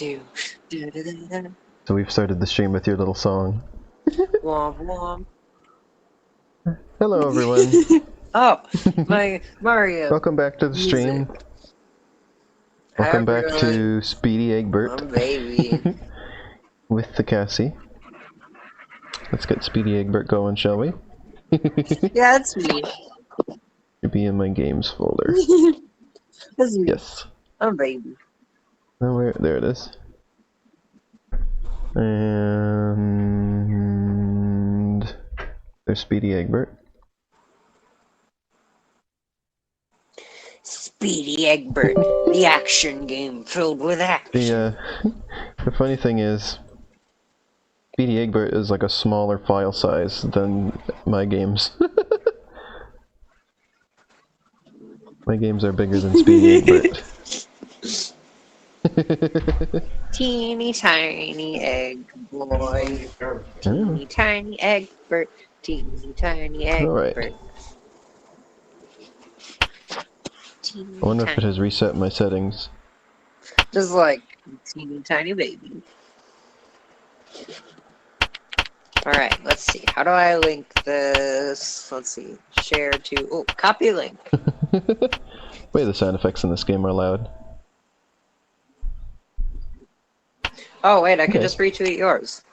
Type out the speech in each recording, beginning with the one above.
do, do, do, do, do. So we've started the stream with your little song. Womp womp. Hello everyone. Oh, my Mario. Welcome back to the stream. Music. Welcome back Everyone. to Speedy Eggbert. Baby. With the Cassie. Let's get Speedy Eggbert going, shall we? Yeah, that's me. Should be in my games folder. That's me. Yes. I'm baby. Oh, there it is. And there's Speedy Eggbert. Speedy Eggbert, the action game filled with action. The funny thing is, Speedy Eggbert is like a smaller file size than my games. My games are bigger than Speedy Eggbert. Teeny tiny egg boy. Teeny tiny Eggbert. Teeny tiny Eggbert. Alright. I wonder if it has reset my settings. Just like teeny tiny baby. Alright, let's see. How do I link this? Let's see. Share to... Oh, copy link. Wait, the sound effects in this game are loud. Oh, wait, I can just retweet yours.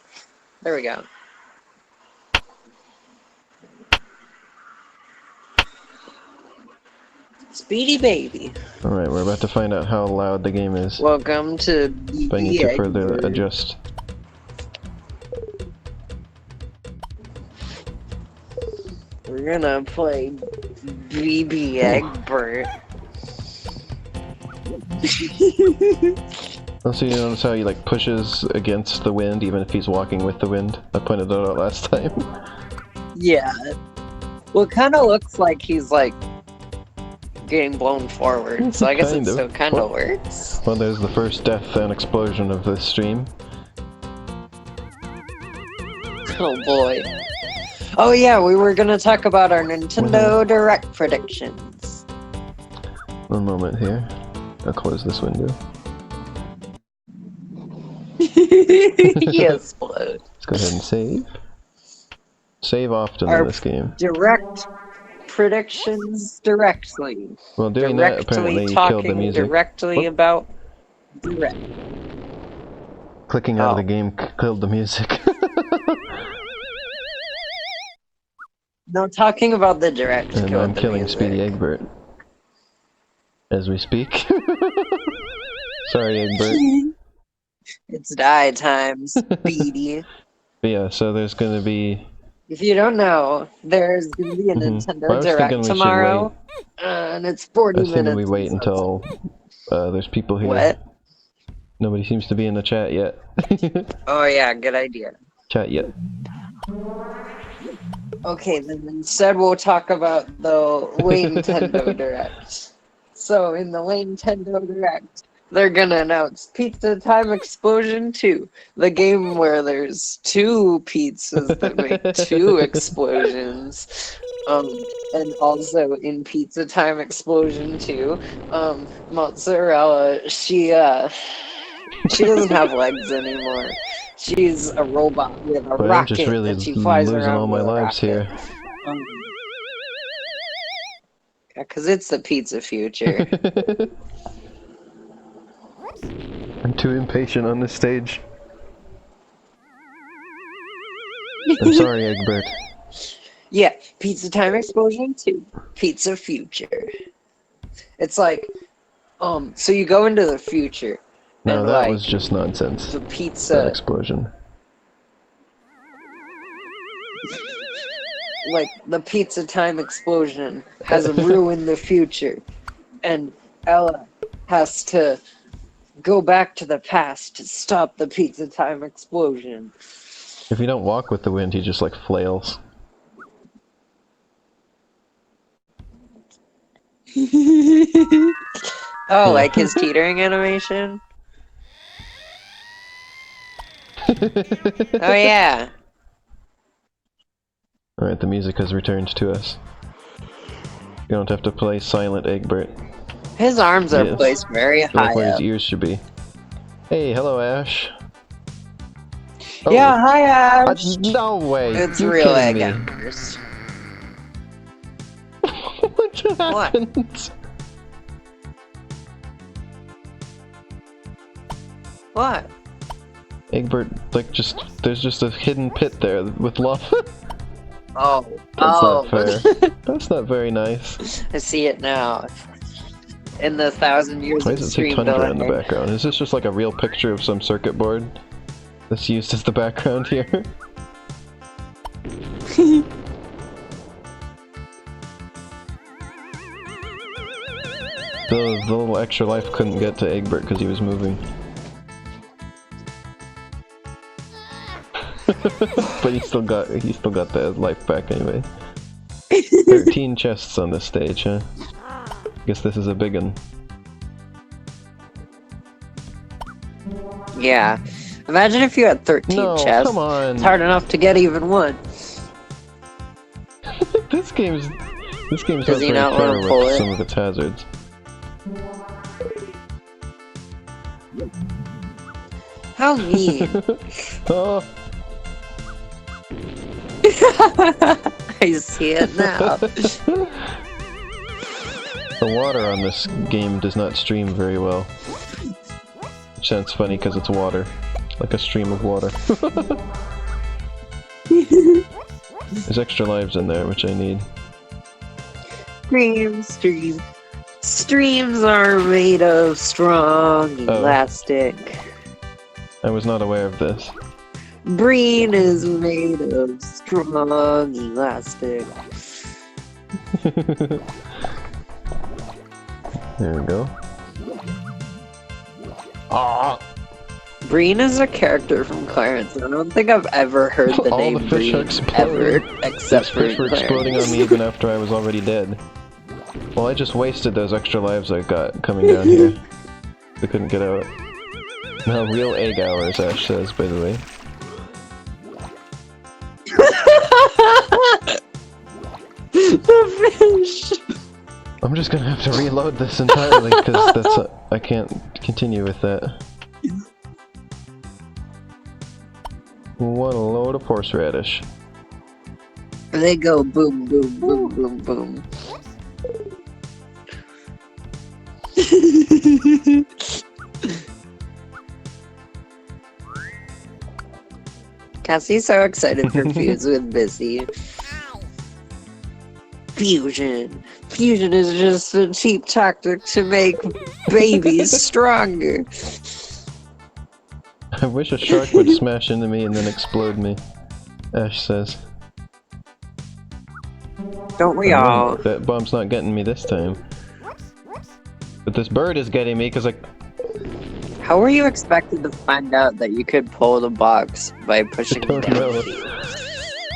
There we go. Speedy baby. Alright, we're about to find out how loud the game is. Welcome to If I need to further adjust. We're gonna play BB Eggbert. Also, you notice how he like pushes against the wind even if he's walking with the wind? I pointed that out last time. Yeah. Well, it kind of looks like he's like getting blown forward, so I guess it still kind of works. Well, there's the first death and explosion of this stream. Oh boy. Oh yeah, we were gonna talk about our Nintendo Direct predictions. One moment here. I'll close this window. Yes, explode. Let's go ahead and save. Save often in this game. Direct predictions directly. Well, doing that apparently killed the music. Directly about direct. Clicking out of the game killed the music. No, talking about the direct. And I'm killing Speedy Eggbert as we speak. Sorry, Eggbert. It's die time, Speedy. But yeah, so there's gonna be... If you don't know, there's gonna be a Nintendo Direct tomorrow, and it's 40 minutes. I was thinking we wait until there's people here. What? Nobody seems to be in the chat yet. Oh yeah, good idea. Chat yet. Okay, then instead we'll talk about the Way Nintendo Direct. So in the Way Nintendo Direct, they're gonna announce Pizza Time Explosion 2, the game where there's two pizzas that make two explosions. And also in Pizza Time Explosion 2, Mozzarella, she doesn't have legs anymore. She's a robot with a rocket. I'm just really that she flies losing around all my with a lives rocket. here. Yeah, 'cause it's the pizza future. I'm too impatient on this stage. I'm sorry, Eggbert. Yeah, Pizza Time Explosion 2, Pizza Future. It's like, so you go into the future. No, and that like, was just nonsense. The pizza... That explosion. Like, the Pizza Time Explosion has ruined the future. And Ella has to go back to the past to stop the Pizza Time Explosion. If you don't walk with the wind, he just like flails. Oh, like his teetering animation? Oh yeah. Alright, the music has returned to us. You don't have to play Silent Eggbert. His arms are placed very high like where up. his ears should be. Hey, hello, Ash. Yeah, Oh, hi Ash. no way. It's You're real kidding me. Eggbert. What just What? happened? What? Eggbert, like, there's just a hidden pit there with lava. Oh. That's Oh. not fair. That's not very nice. I see it now. In the 1,000 years Why of does it say stream tundra in the delay. background? Is this just like a real picture of some circuit board that's used as the background here? The little extra life couldn't get to Eggbert because he was moving. But he still got that life back anyway. 13 chests on this stage, huh? Guess this is a big one. Yeah. Imagine if you had 13 No, chests. come on. It's hard enough to get even one. This game's not Does he very not fair wanna pull with it? some of its hazards. How mean. Oh, I see it now. the water on this game does not stream very well. Which sounds funny because it's water. Like a stream of water. There's extra lives in there, which I need. Stream. Streams are made of strong elastic. I was not aware of this. Breen is made of strong elastic. There we go. Ah! Breen is a character from Clarence. I don't think I've ever heard the All name the fish are Breen ever, exploding. except These for fish were in exploding on Clarence. me even after I was already dead. Well, I just wasted those extra lives I got coming down here. I couldn't get out. Now real egg hours, Ash says, by the way. The fish! I'm just gonna have to reload this entirely because that's I can't continue with that. What a load of horseradish. They go boom, boom, boom, boom, boom. Cassie's so excited for feuds with Busy. Fusion. Fusion is just a cheap tactic to make babies stronger. I wish a shark would smash into me and then explode me, Ash says. Don't we all? That bomb's not getting me this time. But this bird is getting me because I... How were you expected to find out that you could pull the box by pushing don't it down? know.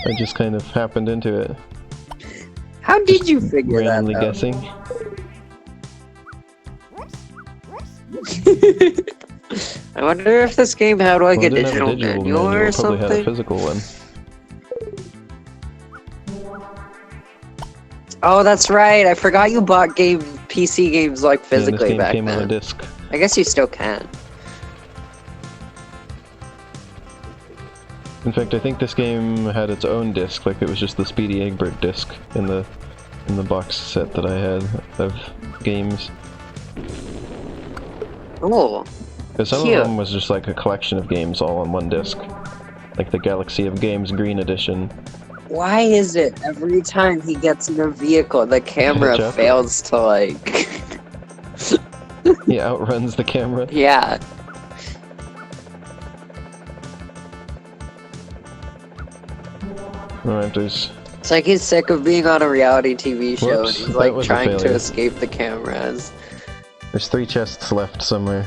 I just kind of happened into it. How did you figure Randomly that out? guessing. I wonder if this game had like Well, a it didn't have digital manual or it probably had a something. physical one. Oh, that's right. I forgot you bought PC games like Yeah, physically this game back came on a then. disc. I guess you still can. In fact, I think this game had its own disc, like it was just the Speedy Eggbert disc in the box set that I had of games. Oh, Because some cute. of them was just like a collection of games all on one disc. Like the Galaxy of Games Green Edition. Why is it every time he gets in a vehicle, the camera Jeff? fails to like... He outruns the camera. Yeah. Alright, there's... It's like he's sick of being on a reality TV show Whoops, and he's that like was a trying to failure. escape the cameras. There's 3 chests left somewhere.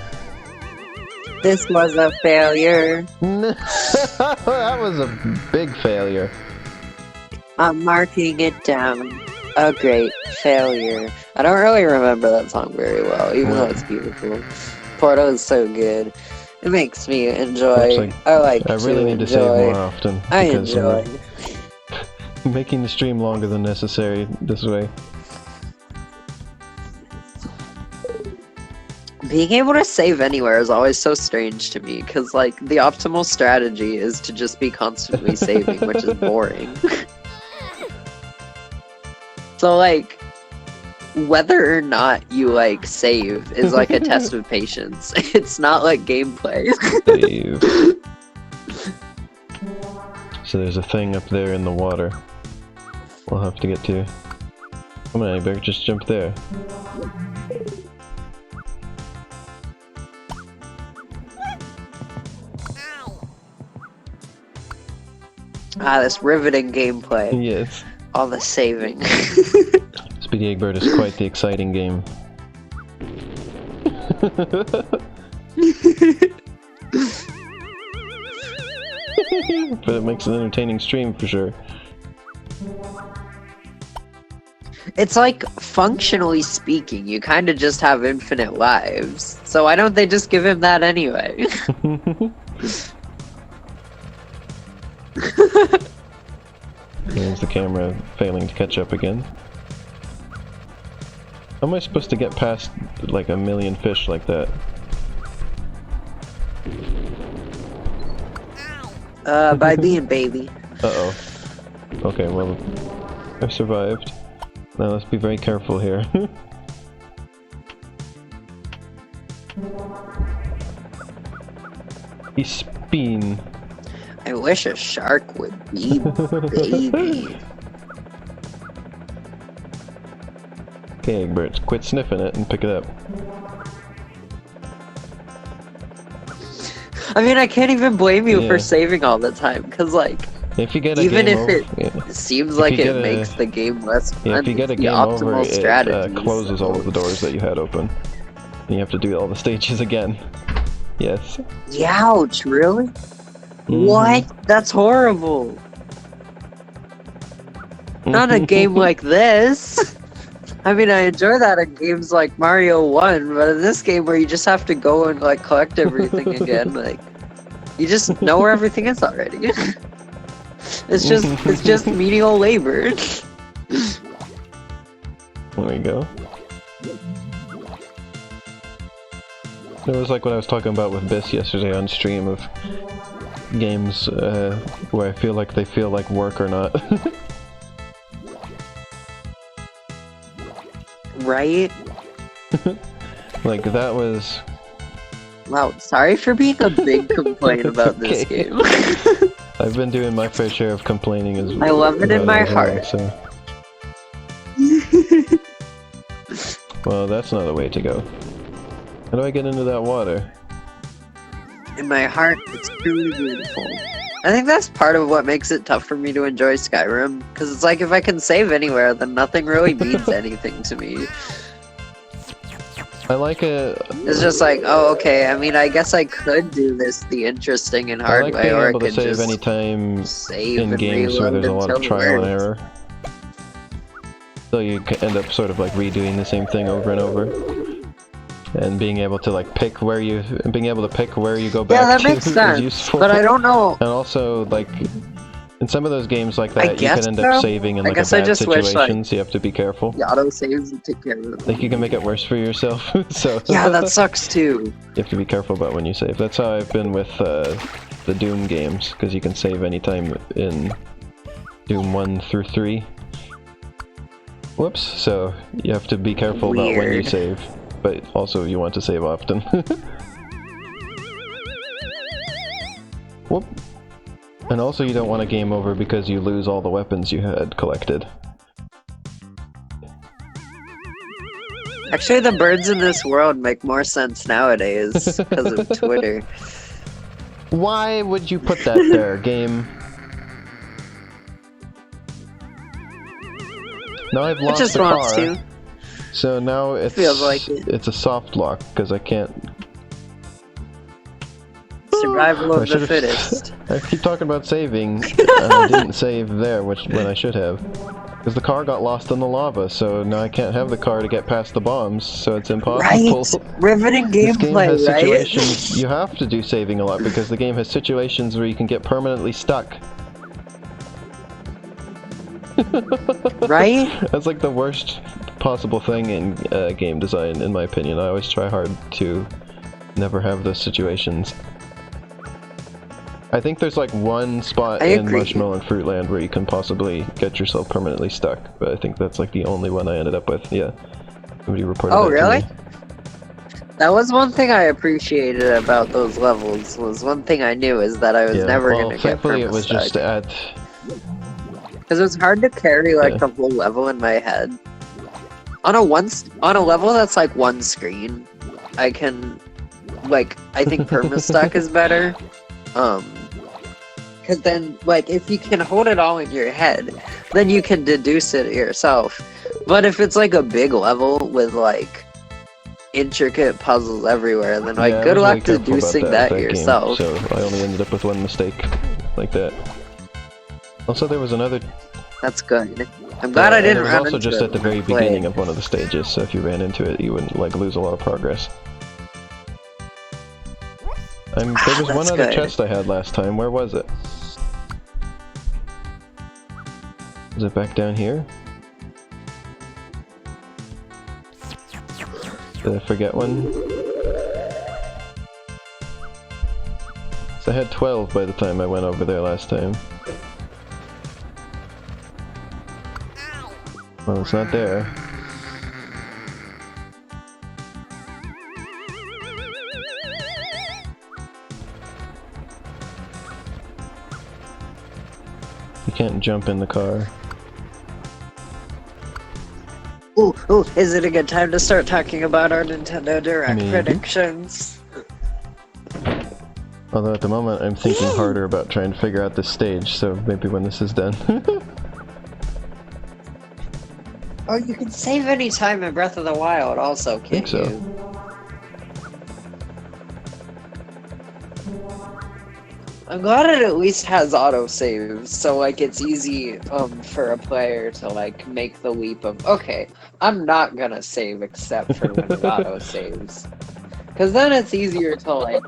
This was a failure. That was a big failure. I'm marking it down. A great failure. I don't really remember that song very well, even though it's beautiful. Porto is so good. It makes me enjoy. Looks I like I really need to save enjoy. more often. I because enjoy. I'm making the stream longer than necessary this way. Being able to save anywhere is always so strange to me, because, like, the optimal strategy is to just be constantly saving, which is boring. So, like, whether or not you, like, save is, like, a test of patience. It's not, like, gameplay. Save. So there's a thing up there in the water we'll have to get to. Come on, Eggbert, just jump there. Ah, this riveting gameplay. Yes. All the saving. Speedy Eggbert is quite the exciting game. But it makes an entertaining stream for sure. It's like, functionally speaking, you kind of just have infinite lives. So why don't they just give him that anyway? There's the camera failing to catch up again. How am I supposed to get past like a million fish like that? By being baby. Uh-oh. Okay, well, I survived. Now let's be very careful here. He's spin. I wish a shark would be baby. Okay, Eggbert, quit sniffing it and pick it up. I mean, I can't even blame you for Yeah. saving all the time, because, like, If you get a even game if over, it yeah. seems If like you get it a- makes the game less fun, Yeah, if you get a it's the game over, optimal it strategy. closes so- all of the doors that you had open. And you have to do all the stages again. Yes. Youch, really? Mhm. What? That's horrible. Not a game like this. I mean, I enjoy that in games like Mario 1, but in this game where you just have to go and, like, collect everything again, like, you just know where everything is already. it's just menial labor. There we go. It was like what I was talking about with Biss yesterday on stream of games where I feel like they feel like work or not. Right? Like that was... Wow, sorry for being a big complaint about this okay. game. I've been doing my fair share of complaining as I love it in about my as well, heart. so. Well, that's not the way to go. How do I get into that water? In my heart, it's truly beautiful. I think that's part of what makes it tough for me to enjoy Skyrim, because it's like if I can save anywhere, then nothing really means anything to me. I like a... It's just like, oh, okay, I mean, I guess I could do this the interesting and I hard like way, being or I able to could save just anytime save in and games where reload there's a lot of until it trial and works. error. So you end up sort of like redoing the same thing over and over. And being able to like pick where you go back Yeah, that to makes is sense, useful. but I don't know. And also, like, in some of those games like I that, you guess can end up so. saving in I like a guess I bad just wish, situation, like, so you have to be careful. The auto saves and take care of it. Like, you can make it worse for yourself, so... Yeah, that sucks too. You have to be careful about when you save. That's how I've been with the Doom games, because you can save anytime in Doom 1 through 3. Whoops, so you have to be careful about when you Weird. save, but also you want to save often. Whoop. And also you don't want a game over because you lose all the weapons you had collected. Actually, the birds in this world make more sense nowadays because of Twitter. Why would you put that there, game? Now I've It lost just the wants car, to. so now it's Feels like it. it's a soft lock because I can't. Survival I of the should've- fittest. I keep talking about saving, and I didn't save there, when I should have. Because the car got lost in the lava, so now I can't have the car to get past the bombs, so it's impossible. Right? Riveting This game gameplay, has right? situations, you have to do saving a lot, because the game has situations where you can get permanently stuck. Right? That's like the worst possible thing in game design, in my opinion. I always try hard to never have those situations. I think there's like one spot in Marshmallow and Fruitland where you can possibly get yourself permanently stuck, but I think that's like the only one I ended up with. Yeah. Somebody reported that really? to me. That was one thing I appreciated about those levels, was one thing I knew is that I was never gonna get thankfully it was just at... Because it was hard to carry like the whole level in my head. On a level that's like one screen, I can, like, I think perma-stuck is better. Because then, like, if you can hold it all in your head, then you can deduce it yourself. But if it's like a big level with like intricate puzzles everywhere, then like good luck deducing that yourself. Game, so I only ended up with one mistake like that. Also, there was another. That's good. I'm glad I didn't run into it. It was also just at the very beginning of one of the stages, so if you ran into it, you wouldn't like lose a lot of progress. There was one other chest I had last time. Where was it? Is it back down here? Did I forget one? So I had 12 by the time I went over there last time. Well, it's not there. You can't jump in the car. Ooh, is it a good time to start talking about our Nintendo Direct predictions? Although at the moment I'm thinking harder about trying to figure out this stage, so maybe when this is done. Oh, you can save any time in Breath of the Wild also, can't you? I'm glad it at least has autosaves, so like it's easy for a player to like make the leap of, okay, I'm not gonna save except for when it autosaves. Because then it's easier to like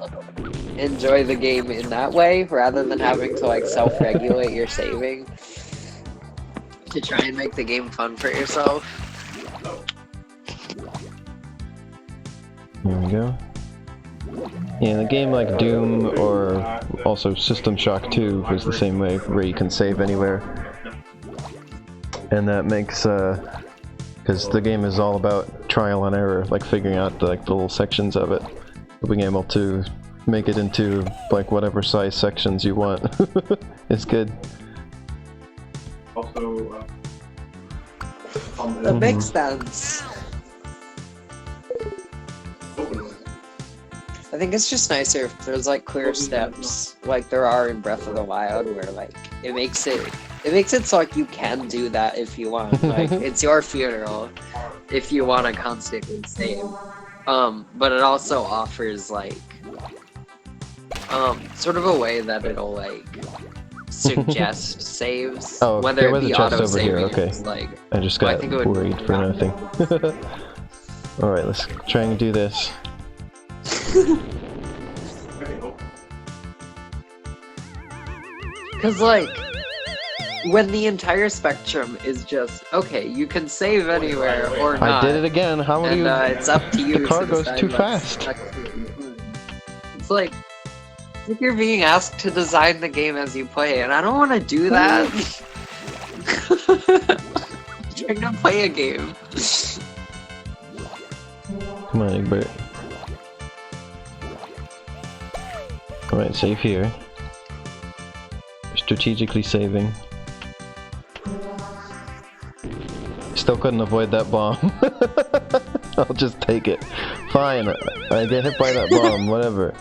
enjoy the game in that way rather than having to like self-regulate your saving to try and make the game fun for yourself. Here we go. Yeah, in a game like Doom or also System Shock 2 was the same way, where you can save anywhere. And that makes, because the game is all about trial and error, like figuring out the little sections of it. Being able to make it into like whatever size sections you want. It's good. Also, That makes sense. I think it's just nicer if there's like clear steps like there are in Breath of the Wild, where like it makes it so like you can do that if you want. Like it's your funeral if you want to constantly save. But it also offers like sort of a way that it'll like suggest saves. Oh, whether there it was be a chest auto over here. Okay, like, I just got worried for nothing. All right, let's try and do this. Because like when the entire spectrum is just okay, you can save anywhere or not. I did it again. How many? It's up to you. The car goes too fast. It's like you're being asked to design the game as you play, and I don't want to do that. I'm trying to play a game. Come on, Eggbert. Alright, save here. Strategically saving. Still couldn't avoid that bomb. I'll just take it. Fine, I get hit by that bomb, whatever.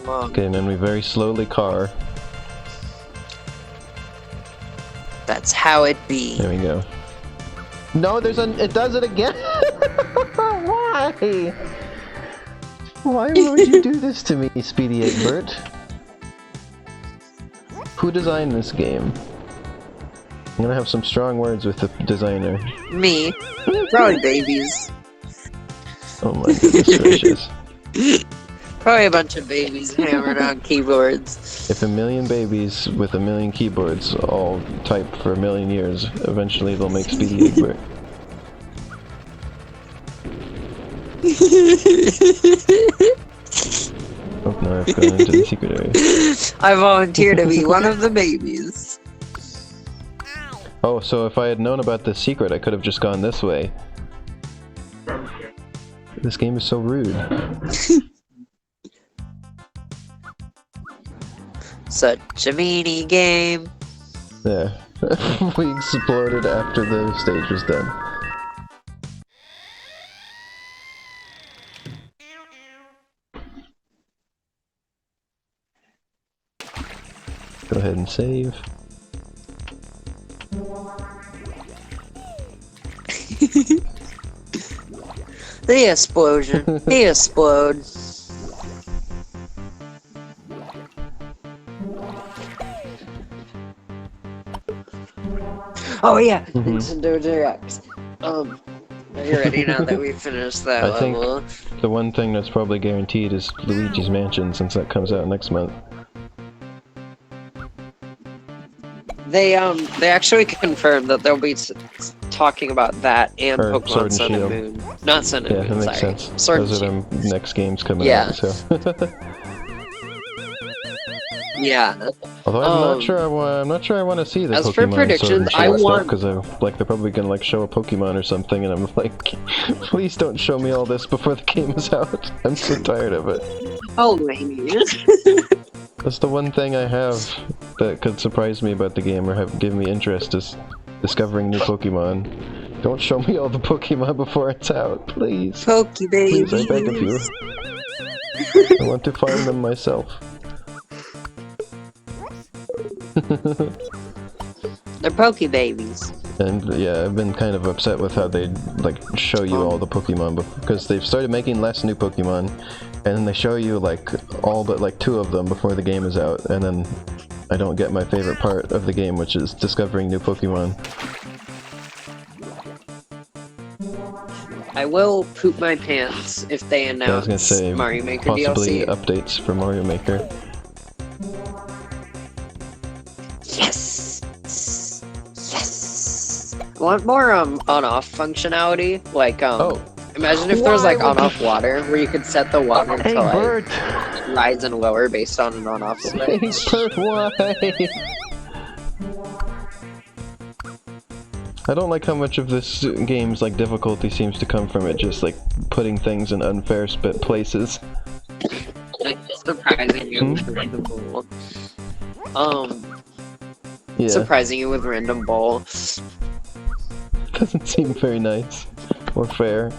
Okay, and then we very slowly car. That's how it be. There we go. No, it does it again! Why? Why would you do this to me, Speedy Eggbert? Who designed this game? I'm gonna have some strong words with the designer. Me. Probably babies. Oh my goodness gracious. Probably a bunch of babies hammered on keyboards. If a million babies with a million keyboards all type for a million years, eventually they'll make Speedy Eggbert. Oh no, I've gone into the secret area. I volunteer to be one of the babies. Oh, so if I had known about this secret, I could have just gone this way. This game is so rude. Such a meanie game. Yeah. We exploded after the stage was done. Go ahead and save. The explosion. He explode. Oh yeah, Nintendo Direct. Are you ready now that we've finished that I think level? the one thing that's probably guaranteed is Luigi's Mansion, since that comes out next month. They actually confirmed that they'll be talking about that and Or Pokemon Sword and Sun and Shield. Moon. Not Sun and Yeah, Moon, that makes sorry. sense. Sword Those are and the next games coming Yeah. out, so... Yeah. Although I'm not sure I want to see the As Pokemon for predictions, I want- because like they're probably gonna like show a Pokemon or something, and I'm like, please don't show me all this before the game is out. I'm so tired of it. Oh, maybe. That's the one thing I have that could surprise me about the game or give me interest is discovering new Pokemon. Don't show me all the Pokemon before it's out, please. Pokebabies. Please, I beg of you. I want to find them myself. They're Pokebabies. And yeah, I've been kind of upset with how they like show you all the Pokemon because they've started making less new Pokemon, and then they show you like all but like 2 of them before the game is out, and then I don't get my favorite part of the game, which is discovering new Pokemon. I will poop my pants if they Yeah, I was announce gonna say Mario Maker possibly DLC. updates for Mario Maker. Yes! Yes! I want more on-off functionality. Like imagine if there was like on-off water where you could set the water to like Bert! rise and lower based on an on-off switch. Bert, why? I don't like how much of this game's like difficulty seems to come from it just like putting things in unfair places. Like surprising you with random bowl. Yeah, Surprising you with random bowl. doesn't seem very nice or fair.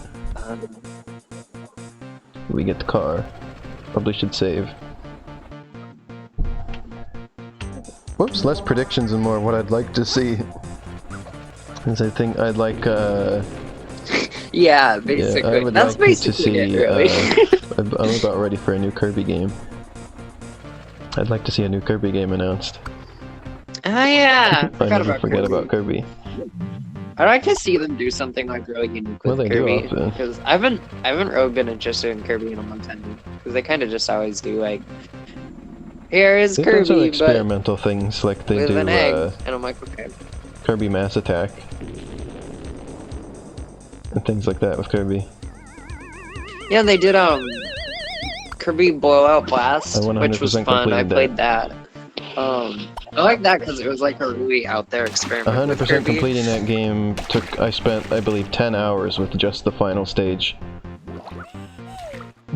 We get the car. Probably should save. Whoops, less predictions and more what I'd like to see. Because I think I'd like, Yeah, basically. yeah, I would That's like to basically see, it, really. I'm about ready for a new Kirby game. I'd like to see a new Kirby game announced. Oh yeah, I never forget about Kirby. I'd like to see them do something like really unique with Well, they do Kirby, often. because I haven't really been interested in Kirby in a long time, because they kind of just always do like, here is They've done some Kirby, but experimental things like they with do an egg, and I'm like, okay. Kirby Mass Attack and things like that with Kirby. Yeah, they did Kirby Blowout Blast, I 100% which was fun. I completed played that. I like that because it was like a really out there experiment with 100% Kirby. completing that game I spent, I believe, 10 hours with just the final stage.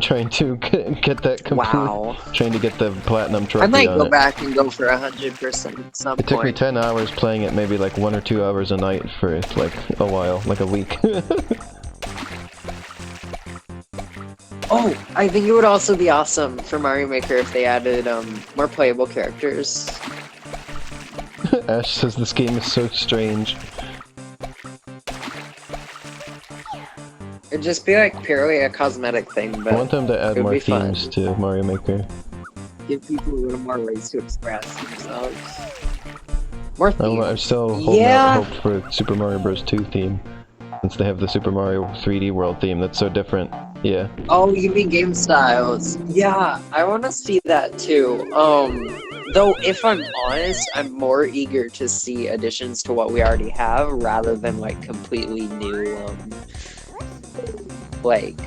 Trying to get that complete. Wow. Trying to get the platinum trophy I might on go it. back and go for 100% at some It took me point. 10 hours playing it, maybe like 1 or 2 hours a night for like a while, like a week. Oh, I think it would also be awesome for Mario Maker if they added more playable characters. Ash says this game is so strange. It'd just be like purely a cosmetic thing, I but want them to add it would more be fun. themes to Mario Maker. Give people a little more ways to express themselves. More themes. I'm still holding Yeah. out hope for Super Mario Bros. 2 theme. Since they have the Super Mario 3D World theme that's so different. Yeah. Oh, you mean game styles? Yeah, I want to see that too. Though if I'm honest, I'm more eager to see additions to what we already have rather than like completely new, like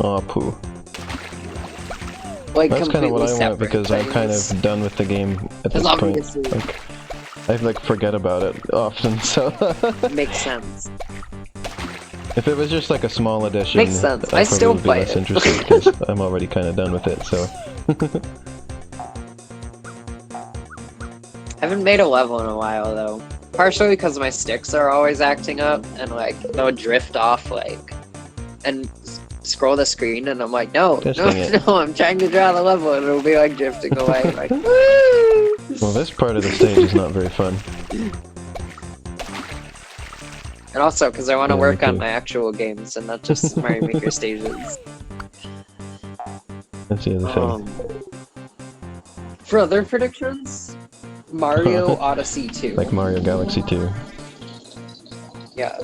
Aw, poo. Like That's kind of what I want separate because I'm kind things. of done with the game at this Because point. obviously, Like, I like forget about it often, so... makes sense. If it was just like a small edition, Makes sense. I I still probably would be play less it. interested because I'm already kind of done with it, so... Haven't made a level in a while though. Partially because my sticks are always acting up and like they'll drift off like and scroll the screen and I'm like, no, Testing it. no, I'm trying to draw the level and it'll be like drifting away like woo! Well, this part of the stage is not very fun. And also because I want to Yeah, work me on too. my actual games and not just Mario Maker stages. That's the other thing. For other predictions, Mario Odyssey 2. Like Mario Galaxy 2. Yeah.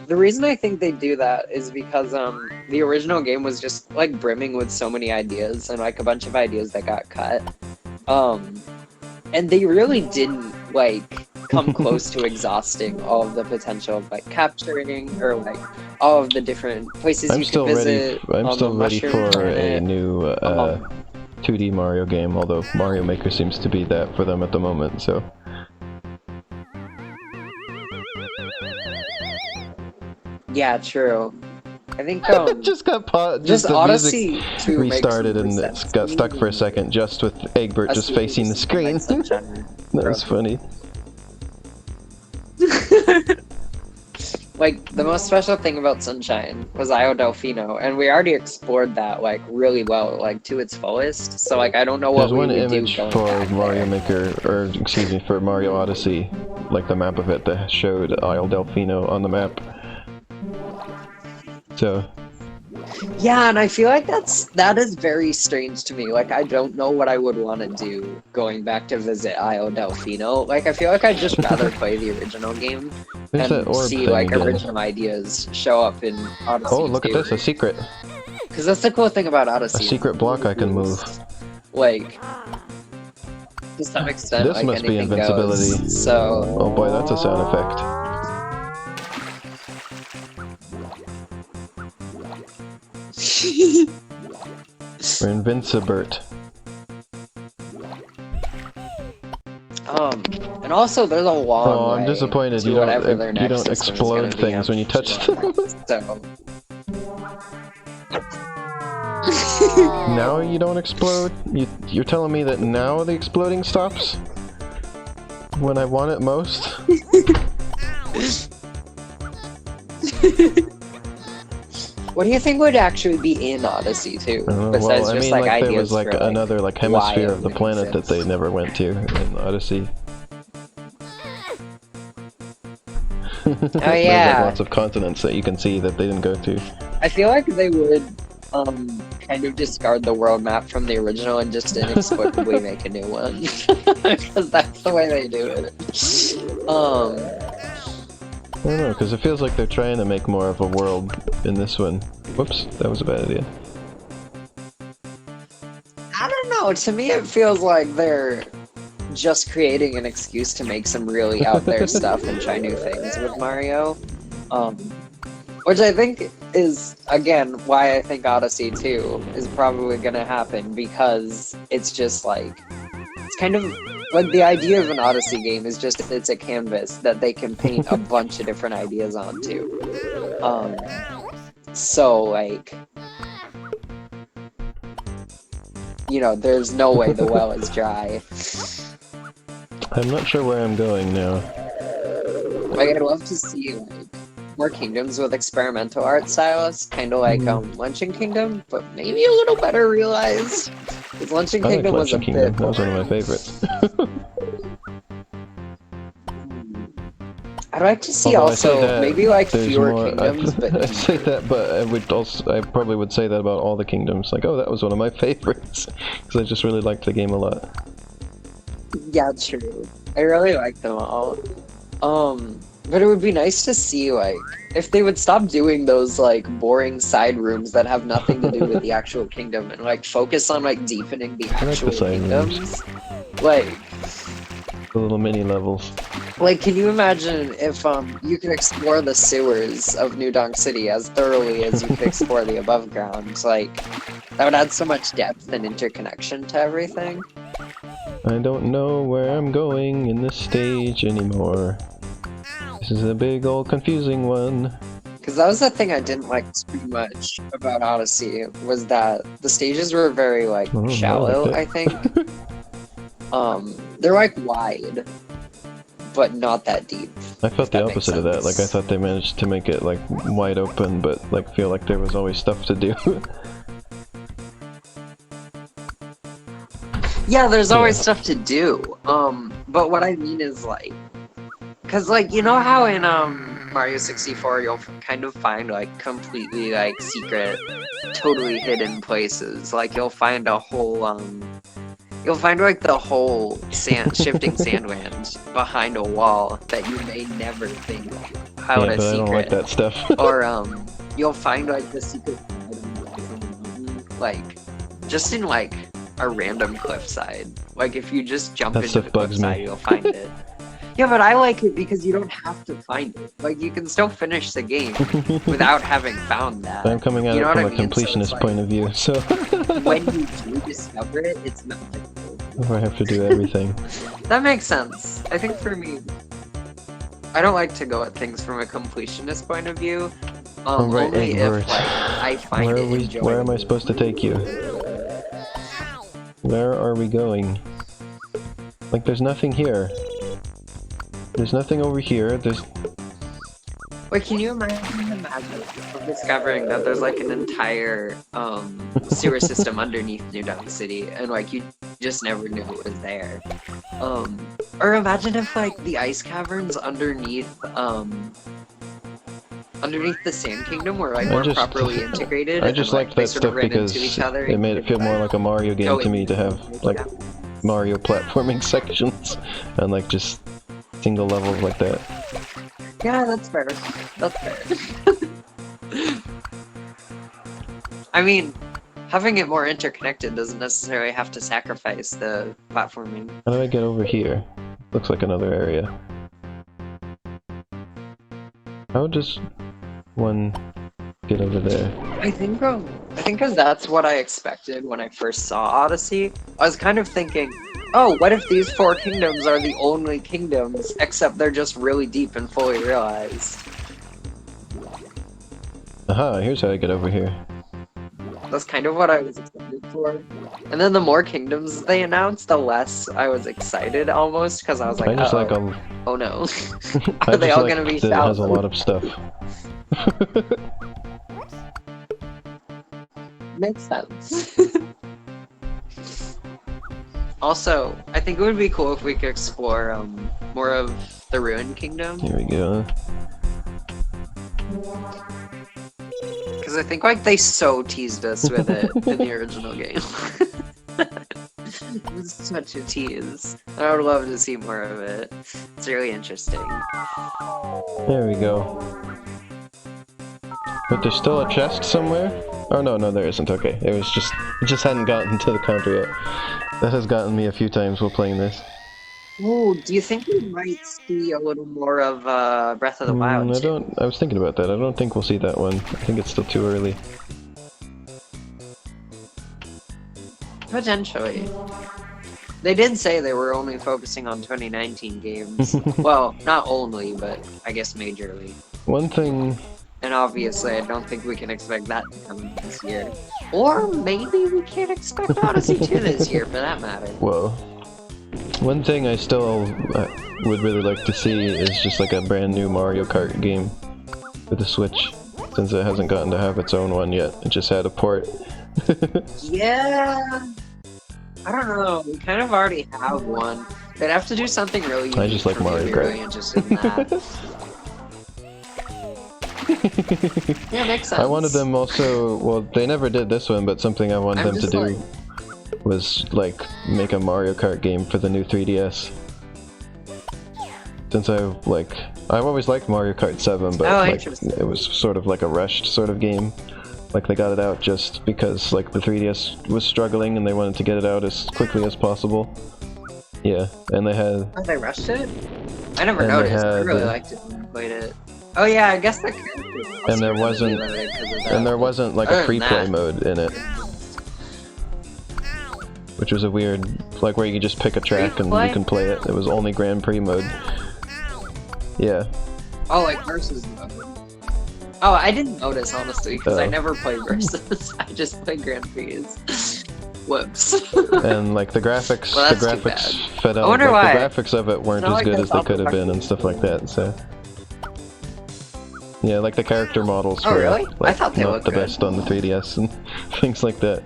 The reason I think they do that is because the original game was just like brimming with so many ideas and like a bunch of ideas that got cut. And they really didn't like come close to exhausting all of the potential of like capturing or like all of the different places I'm you still could ready. visit. I'm on still the ready Mushroom for a Planet. new 2D Mario game. Although Mario Maker seems to be that for them at the moment. So Yeah, true. I think just got just the Odyssey music 2 restarted makes and more it sense. got stuck for a second, just with Eggbert just facing the screen. Sunshine. That was funny. Like, the most special thing about Sunshine was Io Delfino, and we already explored that, like, really well, like, to its fullest, so, like, I don't know what There's we one would do image going for back Mario there. Maker, or excuse me, for Mario Odyssey, like the map of it that showed Isle Delfino on the map. So, Yeah, and I feel like that is very strange to me. Like, I don't know what I would want to do going back to visit Io Delfino. Like, I feel like I'd just rather play the original game there's that and orb see, thing like, again. original ideas show up in Odyssey. Oh, look at this, a secret. Because that's the cool thing about A Odyssey. secret block I can move. Like, to some extent, This like, must be anything invincibility. goes. So, Oh boy, that's a sound effect. We're Invincibert. and also there's a long Oh, I'm way disappointed to you whatever their don't, you next don't system's explode gonna be things when you touch them. So, Now you don't explode? You're telling me that now the exploding stops? When I want it most? what do you think would actually be in Odyssey 2? Besides Well, I just mean, like like there ideas was like for, another like why hemisphere it of the would planet that they exist. never went to in Odyssey. Oh There's like yeah, lots of continents that you can see that they didn't go to. I feel like they would kind of discard the world map from the original and just inexplicably make a new one. Because that's the way they do it. I don't know, because it feels like they're trying to make more of a world in this one. Whoops, that was a bad idea. I don't know, to me it feels like they're just creating an excuse to make some really out there stuff and try new things with Mario. Which I think is, again, why I think Odyssey 2 is probably gonna happen, because it's just like, it's kind of, like, the idea of an Odyssey game is just it's a canvas that they can paint a bunch of different ideas onto. So, like, you know, there's no way the well is dry. I'm not sure where I'm going now. Like, I'd love to see, like, more kingdoms with experimental art stylists, kind of like Luncheon Kingdom, but maybe a little better realized. Because Luncheon I like Kingdom was a Luncheon Kingdom, bit that was one of my favorites. I'd like to see Although I say also that, maybe like there's fewer more, kingdoms, but I say that, but I probably would say that about all the kingdoms. Like, oh, that was one of my favorites, because I just really liked the game a lot. yeah, true. I really like them all. But it would be nice to see, like, if they would stop doing those, like, boring side rooms that have nothing to do with the actual kingdom and, like, focus on, like, deepening the I like the actual side kingdoms. Like, The little mini levels. Like, can you imagine if you could explore the sewers of New Donk City as thoroughly as you could explore the above ground? Like, that would add so much depth and interconnection to everything. I don't know where I'm going in this stage anymore. This is a big old confusing one. Because that was the thing I didn't like too much about Odyssey, was that the stages were very, like, shallow, I think. They're, like, wide, but not that deep. I felt the opposite of that. Like, I thought they managed to make it, like, wide open, but, like, feel like there was always stuff to do. Yeah, there's always stuff to do. But what I mean is, like, because, like, you know how in, Mario 64 you'll kind of find, like, completely, like, secret, totally hidden places. Like, you'll find a whole, you'll find, like, the whole shifting sand behind a wall that you may never think out a secret. I don't like that stuff. Or, you'll find, like, the secret like, just in, like, a random cliffside. Like, if you just jump into the cliffside, you'll find it. Yeah, but I like it because you don't have to find it. Like, you can still finish the game without having found that. I'm coming at it from a completionist point of view, so... when you do discover it, it's not difficult. I have to do everything. That makes sense. I think for me, I don't like to go at things from a completionist point of view. Right, only if, like, I find it enjoyable. Where am I supposed to take you? Where are we going? Like, there's nothing here. There's nothing over here, Wait, can you imagine discovering that there's, like, an entire, sewer system underneath New Donk City, and, like, you just never knew it was there? Or imagine if, like, the ice caverns underneath the Sand Kingdom were, like, more properly integrated. I just liked that stuff because it made it feel more like a Mario game to me to have, like, Mario platforming sections, and, like, just single levels like that. Yeah, that's fair. That's fair. I mean, having it more interconnected doesn't necessarily have to sacrifice the platforming. How do I get over here? Looks like another area. How does one get over there? I think because that's what I expected when I first saw Odyssey. I was kind of thinking, oh, what if these 4 kingdoms are the only kingdoms, except they're just really deep and fully realized? Aha, here's how I get over here. That's kind of what I was excited for. And then the more kingdoms they announced, the less I was excited, almost, because I was like, oh no. Are they all gonna be shallow? It has a lot of stuff. Makes sense. Also, I think it would be cool if we could explore more of the Ruined Kingdom. Here we go. Because I think, like, they so teased us with it in the original game. It was such a tease. I would love to see more of it. It's really interesting. There we go. But there's still a chest somewhere? Oh no, there isn't. Okay, it just hadn't gotten to the counter yet. That has gotten me a few times while playing this. Ooh, do you think we might see a little more of Breath of the Wild? I was thinking about that. I don't think we'll see that one. I think it's still too early. Potentially. They did say they were only focusing on 2019 games. Well, not only, but I guess majorly. One thing... And obviously, I don't think we can expect that to come this year. Or maybe we can't expect Odyssey 2 this year, for that matter. Whoa. One thing I still would really like to see is just like a brand new Mario Kart game for the Switch, since it hasn't gotten to have its own one yet. It just had a port. Yeah. I don't know. We kind of already have one. They'd have to do something really unique. I just like Mario Kart. Really interested in that. Yeah, makes sense. I wanted them also, well, they never did this one, but something I wanted them to do was, like, make a Mario Kart game for the new 3DS. Since I've always liked Mario Kart 7, but it was sort of like a rushed sort of game. Like, they got it out just because, like, the 3DS was struggling and they wanted to get it out as quickly as possible. Yeah, and they had. Oh, they rushed it? I never And they noticed. I had- really liked it when I played it. Oh yeah, I guess the characters And there also really wasn't. limited 'cause of that. And there wasn't like a Other free than play that- mode in it, which was a weird, like where you just pick a track and Free-play? you can play it. It was only Grand Prix mode. Yeah. Oh, like versus mode. Oh, I didn't notice honestly because I Oh. never played versus. I just played Grand Prix. Whoops. And like the graphics, Well, the that's too graphics bad. fed out. I wonder like, why. the graphics of it weren't It's not as like good I as they thought could have been the and stuff like that. So. Yeah, like the character models Oh, were really? I like, thought they not looked the good. best on the 3DS and things like that.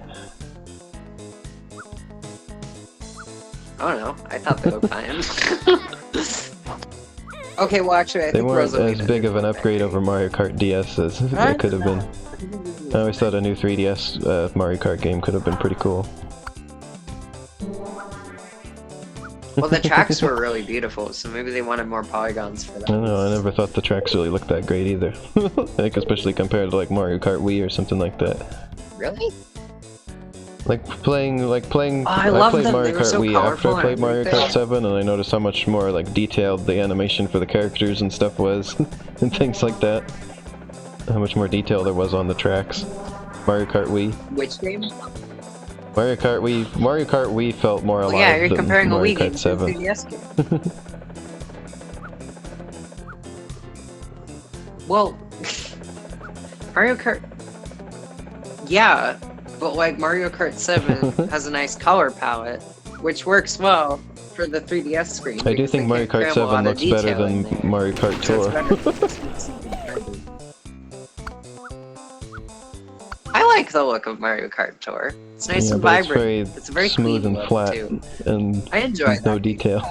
I don't know. I thought they looked fine. Okay, well actually, I They think weren't Rosalina as big of an did upgrade over Mario Kart DS as they could have been. I always thought a new 3DS Mario Kart game could have been pretty cool. Well, the tracks were really beautiful, so maybe they wanted more polygons for I that. don't know, I never thought the tracks really looked that great either. Like especially compared to like Mario Kart Wii or something like that. Really? Like playing Oh, I love played them. Mario They were Kart so Wii after colorful I and played Mario everything. Kart 7 and I noticed how much more like detailed the animation for the characters and stuff was and things like that. How much more detail there was on the tracks. Mario Kart Wii. Which game? Mario Kart Wii felt more alive Well, yeah, you're than comparing a Mario Wii game Kart to a 7. 3DS game. Well, Mario Kart... Yeah, but like Mario Kart 7 has a nice color palette, which works well for the 3DS screen. I do because think they Mario can Kart cram a lot 7 of looks better detail in than there. Mario Kart So it's Tour. better. I like the look of Mario Kart Tour. It's nice Yeah, and but it's vibrant. very It's a very smooth clean and look, flat too. and I enjoy no that. detail.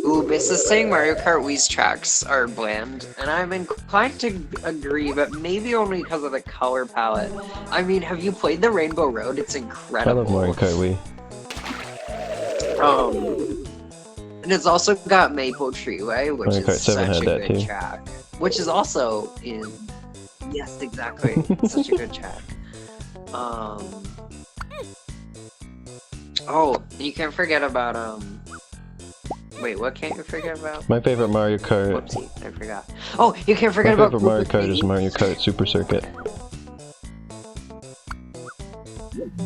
Ooh, Biss is saying Mario Kart Wii's tracks are bland, and I'm inclined to agree, but maybe only because of the color palette. I mean, have you played the Rainbow Road? It's I incredible. love Mario Kart Wii. And it's also got Maple Treeway, which Mario Kart is 7 such had a that good too. track. Which is also in... Yes, exactly. Such a good track. Oh, you can't forget about, Wait, what can't you forget about? My favorite Mario Kart. Whoopsie, I forgot. Oh, you can't My forget about favorite Mario Kart is Koopa Mario Kart Super Circuit.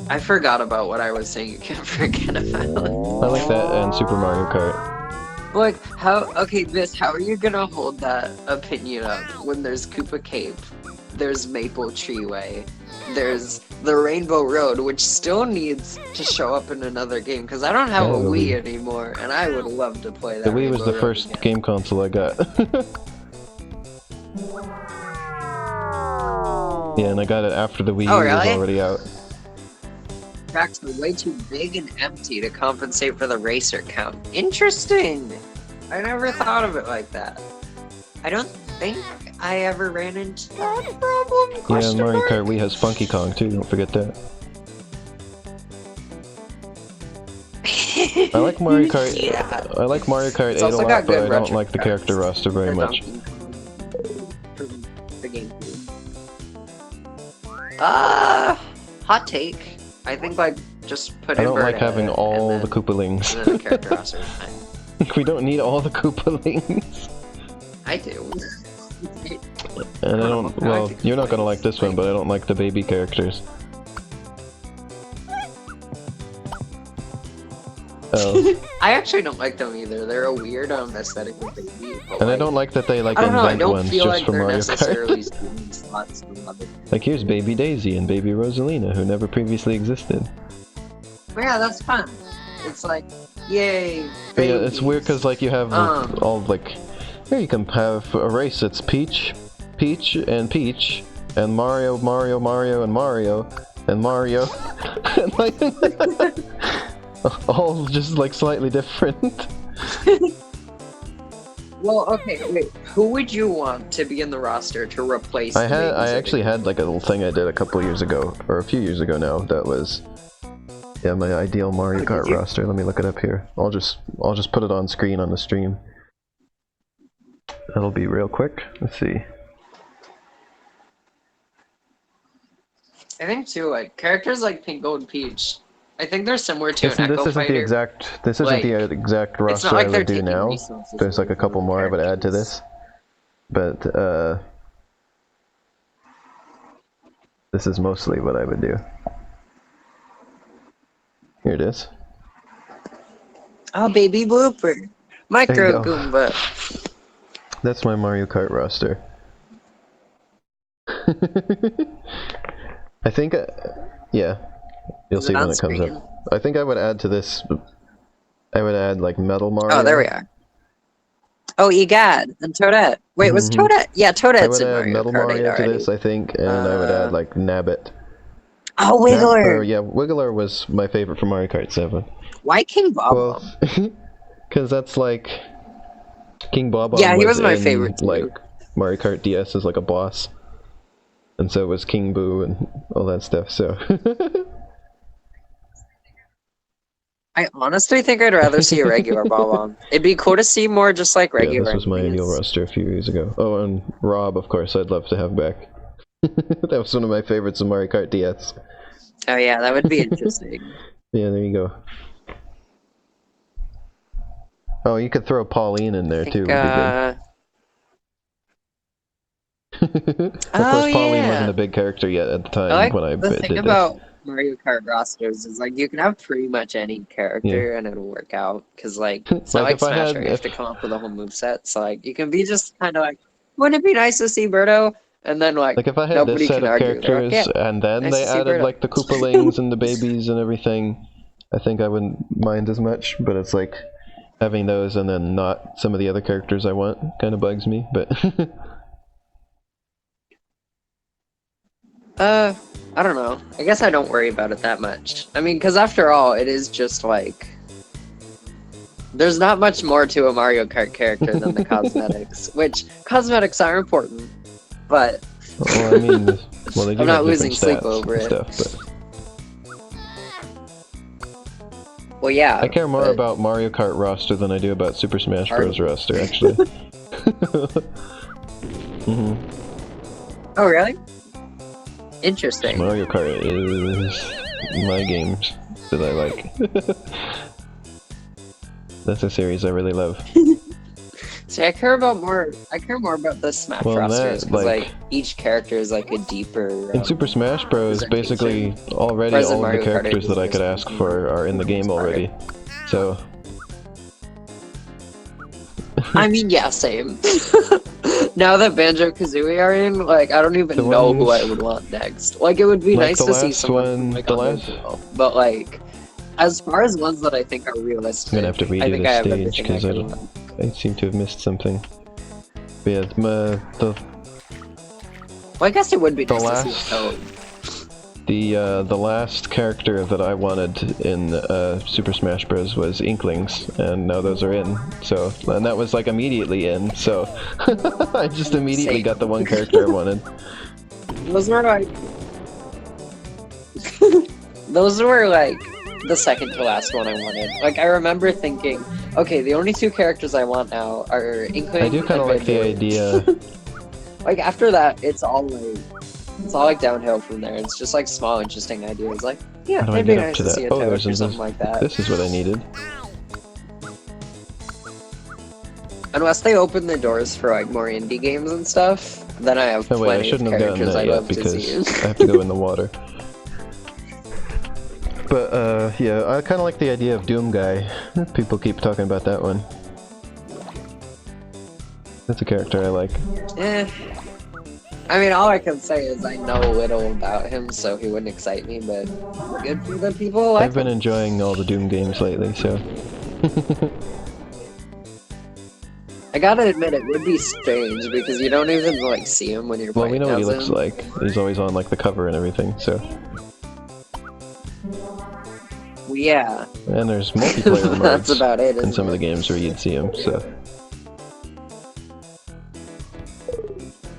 I forgot about what I was saying you can't forget about. I like that and Super Mario Kart. Like, okay, how are you gonna hold that opinion up when there's Koopa Cape, there's Maple Treeway, there's the Rainbow Road, which still needs to show up in another game, because I don't have a Wii anymore, and I would love to play that. The Wii was Rainbow the Road first again. game console I got. Yeah, and I got it after the Wii U Oh, was really? already out. Tracks are way too big and empty to compensate for the racer count. Interesting! I never thought of it like that. I don't think I ever ran into that problem. Yeah, Question Mario mark? Kart Wii has Funky Kong too, don't forget that. I like Mario Kart. Yeah. I like Mario Kart 8 It's a also lot, got but good I don't retro like the tracks character roster very for much. Donkey Kong from the GameCube. Hot take. I think like just put I in don't like Bird having Ed, all and the then- Koopalings. and then the character roster is fine. We don't need all the Koopalings. I do. And I don't. I Well, like the you're not gonna Koopalings. like this one, but I don't like the baby characters. Oh, I actually don't like them either. They're a weird aesthetic of baby. But and I like, don't like that they like I don't know. I invent don't ones feel just like for they're Mario necessarily Kart. stealing slots from other. Like here's Baby Daisy and Baby Rosalina, who never previously existed. But yeah, that's fun. It's like, yay! But yeah, it's babies. weird because like you have all like here you can have a race. It's Peach, Peach, and Peach, and Mario, Mario, Mario, and Mario, and Mario, and like all just like slightly different. Well, okay, wait. Who would you want to be in the roster to replace? I the babies of actually the- had like a little thing I did a couple years ago, or a few years ago now. That was my ideal Mario Oh, Kart did you? roster. Let me look it up here. I'll just put it on screen on the stream. That'll be real quick. Let's see. I think too, like characters like Pink Gold Peach I think they're similar to an This Echo isn't Fighter. the exact. This isn't the exact It's roster not like I they're would do taking now. resources There's like away a couple from more I would add to characters. this, but this is mostly what I would do. Here it is. Oh, baby blooper. There you Micro go. Goomba. That's my Mario Kart roster. I think, yeah, you'll Is see it when on it comes screen? up. I think I would add to this. I would add like Metal Mario. Oh, there we are. Oh, Egad and Toadette. Wait, was Toadette? Yeah, I Toadette's would in add Mario Metal Kart 8 Mario to already. this, I think, and I would add like Nabbit. Oh, Wiggler! Yeah, Wiggler was my favorite from Mario Kart 7. Why King Bob? Well, because that's like King Bob. Yeah, he was my in, favorite too. Like Mario Kart DS as like a boss, and so was King Boo and all that stuff. So. I honestly think I'd rather see a regular Bob-omb. It'd be cool to see more just like regular. Yeah, this was my enemies. ideal roster a few years ago. Oh, and Rob, of course, I'd love to have back. That was one of my favorites of Mario Kart DS. Oh yeah, that would be interesting. Yeah, there you go. Oh, you could throw Pauline in there too. Would be good. Of course, Pauline wasn't a big character yet at the time when I the did thing about Mario Kart rosters is like you can have pretty much any character and it'll work out because like it's not like Smash where you have to come up with a whole moveset. So like you can be just kind of like, wouldn't it be nice to see Birdo? And then like if I had this set of characters and then nice they added like the Koopalings and the babies and everything, I think I wouldn't mind as much. But it's like having those and then not some of the other characters I want kind of bugs me. But I don't know. I guess I don't worry about it that much. I mean, because after all, it is just like there's not much more to a Mario Kart character than the cosmetics, which cosmetics are important, but well, I mean, well, they do I'm not have losing different sleep stats over and it. stuff, but well, yeah. I care more about Mario Kart roster than I do about Super Smash Bros. Roster, actually. Oh, really? Interesting. Mario Kart is my games that I like. That's a series I really love. See, I care more about the Smash rosters because like each character is like a deeper. In Super Smash Bros, basically already all of the characters that I could ask for are in the game already. So. I mean, yeah, same. Now that Banjo-Kazooie are in, like, I don't even know who I would want next. Like, it would be nice to see someone like but like, as far as ones that I think are realistic, I'm gonna have to redo the stage because I seem to have missed something. But yeah, well, I guess it would be nice to see Toad. The last character that I wanted in Super Smash Bros. Was Inklings, and now those are in. So, and that was like immediately in. So, I just immediately got the one character I wanted. Those were like, those were like the second to last one I wanted. Like, I remember thinking, okay, the only two characters I want now are Inklings. I do kind of like the idea. Like after that, it's all like downhill from there. It's just like small, interesting ideas. Like, yeah, it'd be nice to see a Toad or something like that. This is what I needed. Unless they open the doors for like more indie games and stuff, then I have plenty of characters I'd love to see. I have to go in the water. But yeah, I kind of like the idea of Doom Guy. People keep talking about that one. That's a character I like. I mean, all I can say is I know little about him, so he wouldn't excite me, but good for the people like I've been enjoying all the Doom games lately, so... I gotta admit, it would be strange, because you don't even, like, see him when you're playing. Well, we know what he looks like. He's always on, like, the cover and everything, so... Yeah. And there's multiplayer modes That's about it, in some of the games where you'd see him, so...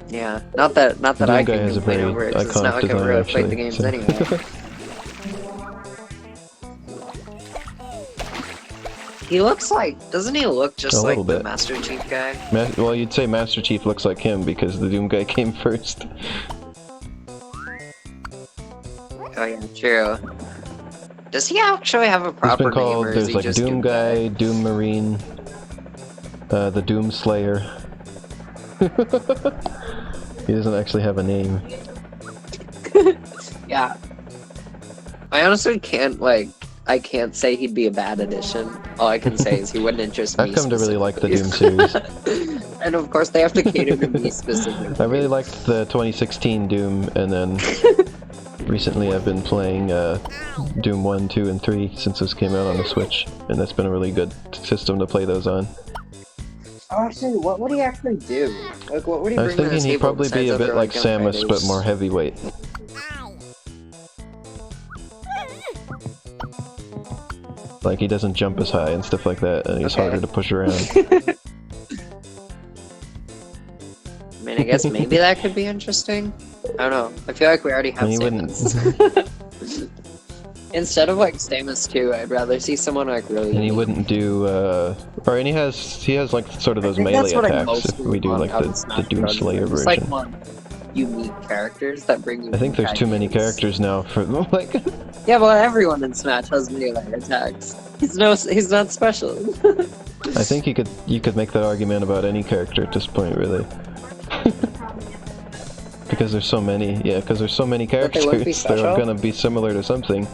Yeah, not that I can complain over it, because it's not like I've really played the games anyway. He looks like, doesn't he look just like the Master Chief guy? Well, you'd say Master Chief looks like him because the Doom guy came first. Oh yeah, true. Does he actually have a He's proper been called, name, or is there's he like just Doom Guy, Doom Marine, the Doom Slayer. He doesn't actually have a name. Yeah. I honestly can't, like, I can't say he'd be a bad addition. All I can say is he wouldn't interest me. I've come to really like the Doom series. And of course they have to cater to me specifically. I really liked the 2016 Doom, and then recently I've been playing Doom 1, 2, and 3 since this came out on the Switch, and that's been a really good system to play those on. Oh, actually, what would he actually do? Like, what would he I was bring to the thinking he'd table probably be besides a bit other, like Samus, gunfighters? but more heavyweight. Like, he doesn't jump as high and stuff like that, and he's harder to push around. I mean, I guess maybe that could be interesting. I don't know. I feel like we already have Samus. Instead of like Samus 2, I'd rather see someone like really. And he unique. wouldn't do, and he has like sort of those melee attacks if we do like the Doom Slayer version. Like one unique characters that bring you. I think there's too many characters now for like. Yeah, well, everyone in Smash has melee attacks. He's not special. I think you could make that argument about any character at this point, really. Because there's so many, because there's so many characters, they're gonna be similar to something.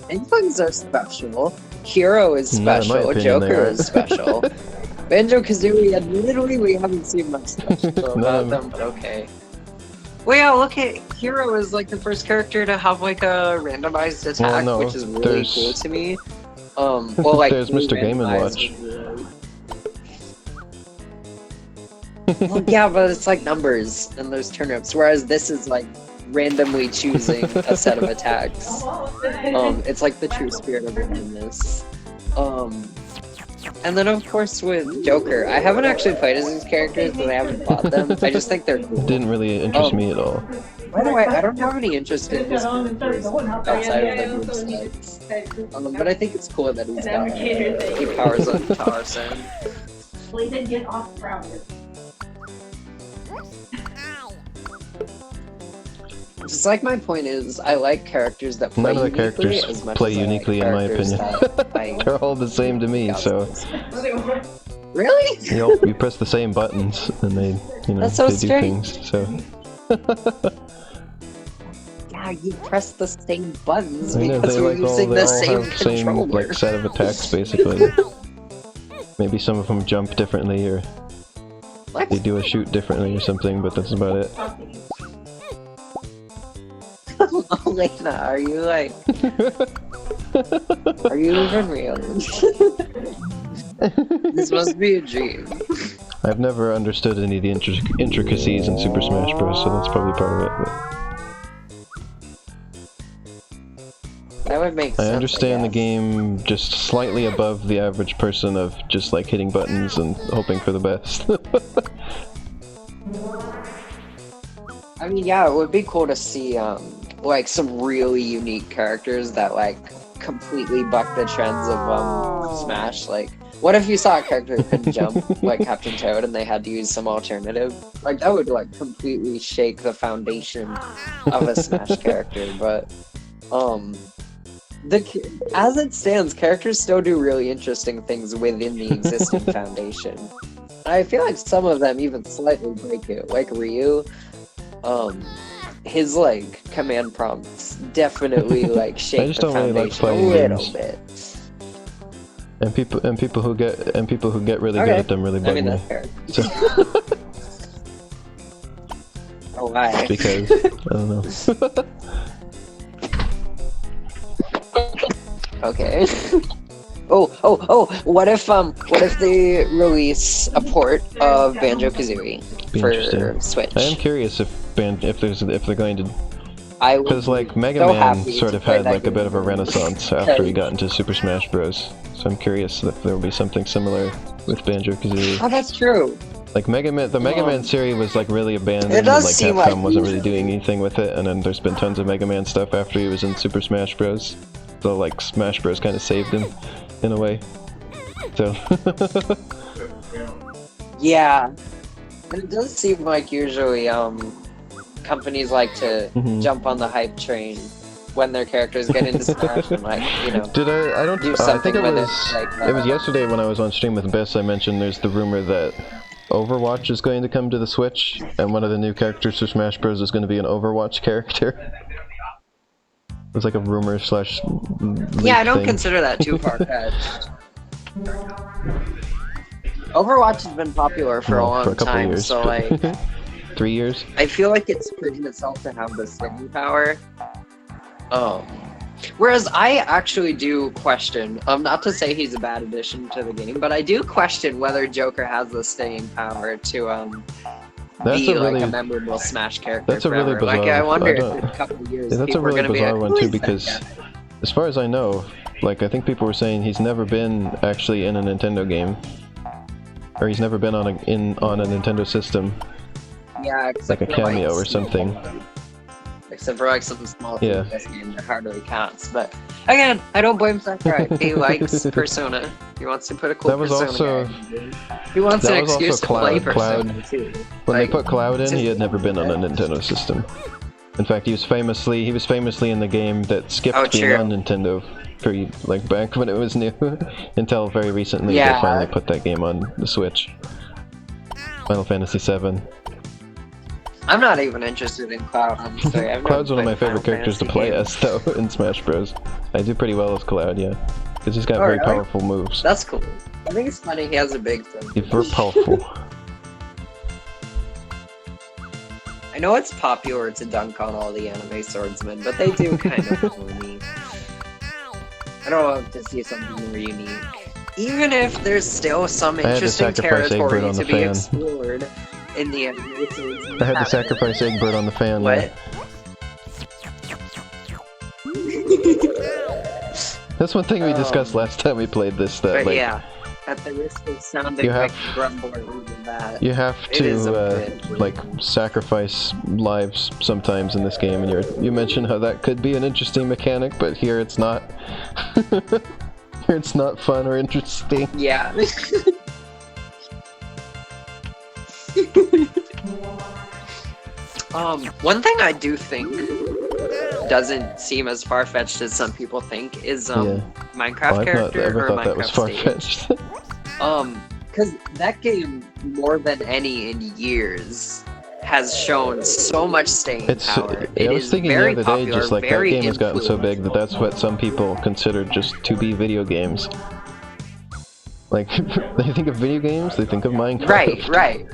Things are special. Hero is special. No, in my opinion, Joker is special. Banjo-Kazooie, admittedly, we haven't seen much special about them, but okay. Well, yeah, look at Hero is like the first character to have like a randomized attack, which is really cool to me. Well, like there's Mr. Game & Watch. Well, yeah, but it's like numbers and there's turnips, whereas this is like randomly choosing a set of attacks. It's like the true spirit of randomness. And then of course with Joker, I haven't actually played as these characters, but I haven't bought them. I just think they're cool. Didn't really interest me at all. By the way, I don't have any interest in his characters outside of the group sets. But I think it's cool that he's got he powers up Tower Sand. Just like my point is, I like characters that play None of the characters as much play as uniquely, in my opinion. They're all the same to me, so. Really? You press the same buttons, and they, That's so they do strange. things. So. Yeah, you press the same buttons I know, because they you're like using the same have controller. same like set of attacks, basically. Maybe some of them jump differently, or What? they do a shoot differently or something, but that's about it. Elena, are you like... Are you even real? This must be a dream. I've never understood any of the intricacies in Super Smash Bros, so that's probably part of it. But That would make sense. I understand the game just slightly above the average person of just like hitting buttons and hoping for the best. I mean, yeah, it would be cool to see, like, some really unique characters that, like, completely buck the trends of, Smash. Like, what if you saw a character who couldn't jump, like Captain Toad, and they had to use some alternative? Like, that would, like, completely shake the foundation of a Smash character, but, as it stands, characters still do really interesting things within the existing foundation. I feel like some of them even slightly break it, like Ryu. His like command prompts definitely like shake the foundation a little bit. And people who get really good at them really bug me. That's fair. So, oh, why? because I don't know. Okay. Oh! What if they release a port of Banjo-Kazooie for Switch? I am curious if they're going to, I because like Mega Man sort of had like a bit of a renaissance after he got into Super Smash Bros. So I'm curious if there will be something similar with Banjo-Kazooie. Oh, that's true. Like Mega Man series was like really abandoned, It does and like seem Capcom like wasn't really doing anything with it, and then there's been tons of Mega Man stuff after he was in Super Smash Bros. So like Smash Bros kind of saved him in a way. So yeah, and it does seem like usually companies like to jump on the hype train when their characters get into Smash and like, you know, Did I don't. do I something think it with was. it. Like, It was yesterday when I was on stream with Biss. I mentioned there's the rumor that Overwatch is going to come to the Switch, and one of the new characters for Smash Bros. Is going to be an Overwatch character. It was like a rumor slash. Yeah, I don't thing. consider that too far-fetched. Overwatch has been popular for a long couple time, years, so like, 3 years. I feel like it's proven itself to have the staying power. Whereas I actually do question, not to say he's a bad addition to the game, but I do question whether Joker has the staying power to be like a memorable Smash character. That's a really forever. bizarre. Like I wonder if in a couple of years, Yeah, that's a people are really gonna be bizarre like, one "Who too, is that because guy?" as far as I know, like I think people were saying he's never been actually in a Nintendo game, or he's never been on a Nintendo system, Yeah, like a cameo or something. Except for like some small Yeah. FPS game that hardly counts. But again, I don't blame Sakurai. He likes Persona. He wants to put a cool That was Persona also- guy in the game. He wants an that was also excuse to play Cloud. Persona too. When Like, they put Cloud in, he had just- never been on a Nintendo system. In fact, he was famously in the game that skipped Oh, being true. on Nintendo for like back when it was new, until very recently Yeah. they finally put that game on the Switch. Final Fantasy VII. I'm not even interested in Cloud, honestly. I've never Cloud's one of my played favorite Final characters to Fantasy play games. as, though, in Smash Bros. I do pretty well as Cloud, yeah. Because he's got Oh, very really? powerful moves. That's cool. I think it's funny he has a big thing. He's very powerful. I know it's popular to dunk on all the anime swordsmen, but they do kind of follow me. I don't want to see something more unique. Even if there's still some had to interesting sacrifice territory Eggbert on to the be fan. explored in the anime swordsman. I had to sacrifice Eggbert on the fan. What? That's one thing we discussed last time we played this, that But like, yeah, at the risk of sounding You like have- Grumble or even that. you have It is a to bit like sacrifice lives sometimes in this game, and you mentioned how that could be an interesting mechanic, but here it's not. Here it's not fun or interesting. Yeah. One thing I do think doesn't seem as far-fetched as some people think is Yeah. Minecraft Oh, I've not character ever or thought that was Minecraft stage. far-fetched. Because that game, more than any in years, has shown so much staying power. I was thinking very the other day, popular, just like that very game has gotten so big that influential. that's what some people consider just to be video games. Like, they think of video games, they think of Minecraft. Right.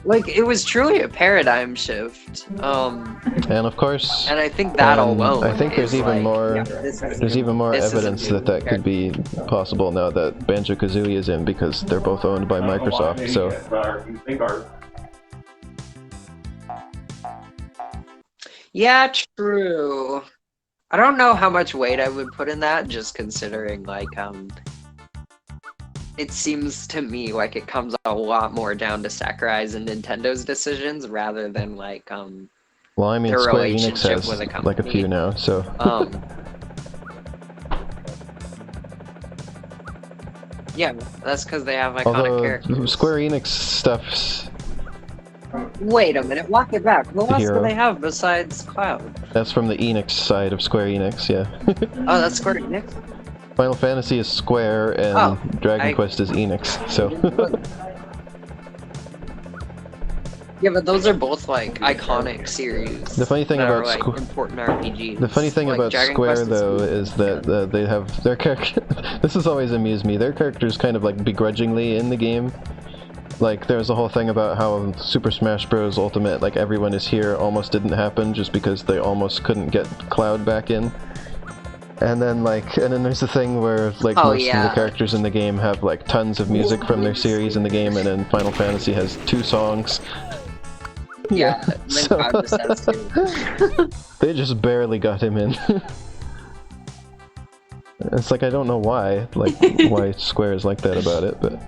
Like, it was truly a paradigm shift. And of course, And I think that alone. I think there's is even like, more. yeah, this is There's new. even more This is a evidence new that could be possible now that Banjo-Kazooie is in, because they're both owned by Microsoft. So Yeah, true. I don't know how much weight I would put in that, just considering, like, it seems to me like it comes a lot more down to Sakurai's and Nintendo's decisions rather than, like, well, I mean, their Square Enix relationship has with a like a few company. now. So Yeah, that's because they have iconic although characters. Square Enix stuff's Wait a minute, walk it back. Who else do Hero. they have besides Cloud? that's from the Enix side of Square Enix, yeah. Oh, that's Square Enix? Final Fantasy is Square and Oh, Dragon Quest is Enix. So Yeah, but those are both, like, iconic series. The funny thing that about are, like, Squ- important RPGs. the funny thing Like, about Dragon Square Quest though is that they have their character. This has always amused me. Their characters kind of like begrudgingly in the game. Like there's a whole thing about how Super Smash Bros. Ultimate, like everyone is here, almost didn't happen just because they almost couldn't get Cloud back in. And then there's the thing where like Oh, most of yeah. the characters in the game have like tons of music from their series in the game, and then Final Fantasy has 2 songs. Yeah, then So- Cloud just has to. They just barely got him in. It's like, I don't know why, like, why Square is like that about it, but...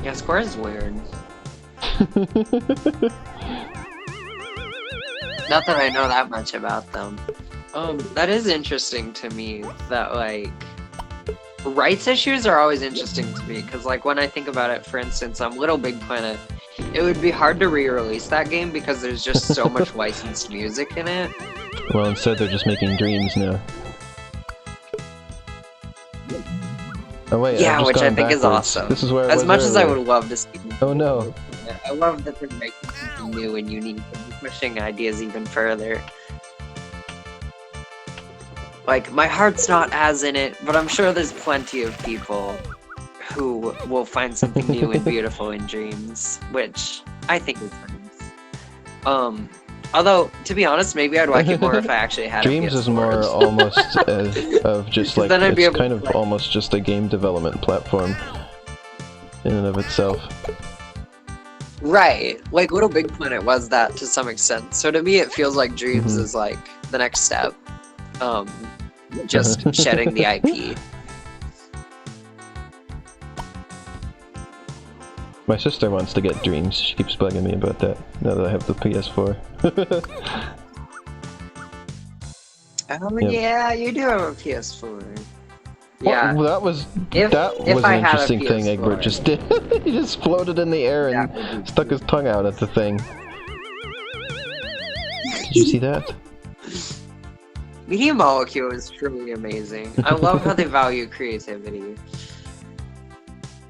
Yeah, Square is weird. Not that I know that much about them. That is interesting to me, that, like... Rights issues are always interesting to me, because, like, when I think about it, for instance, Little Big Planet it would be hard to re-release that game because there's just so much licensed music in it. Well, instead they're just making dreams now. Oh wait, Yeah, I've just which I gone think is backwards. awesome. This is where I as was much as I earlier. would love to see. Oh no. I love that they're making something new and unique and pushing ideas even further. Like, my heart's not as in it, but I'm sure there's plenty of people who will find something new and beautiful in Dreams, which I think is nice. Although, to be honest, maybe I'd like it more if I actually had Dreams a PS4. is more almost of just like, Then I'd be it's able kind to of play. almost just a game development platform in and of itself. Right. Like, Little Big Planet was that to some extent. So to me, it feels like Dreams is like the next step. Just shedding the IP. My sister wants to get Dreams. She keeps bugging me about that now that I have the PS4. Oh Yep. yeah, you do have a PS4. Well, Yeah. that was If an I had a interesting thing PS4, Egbert just did. He just floated in the air that and would be stuck his tongue out at the thing. Did you see that? Media Molecule is truly amazing. I love how they value creativity.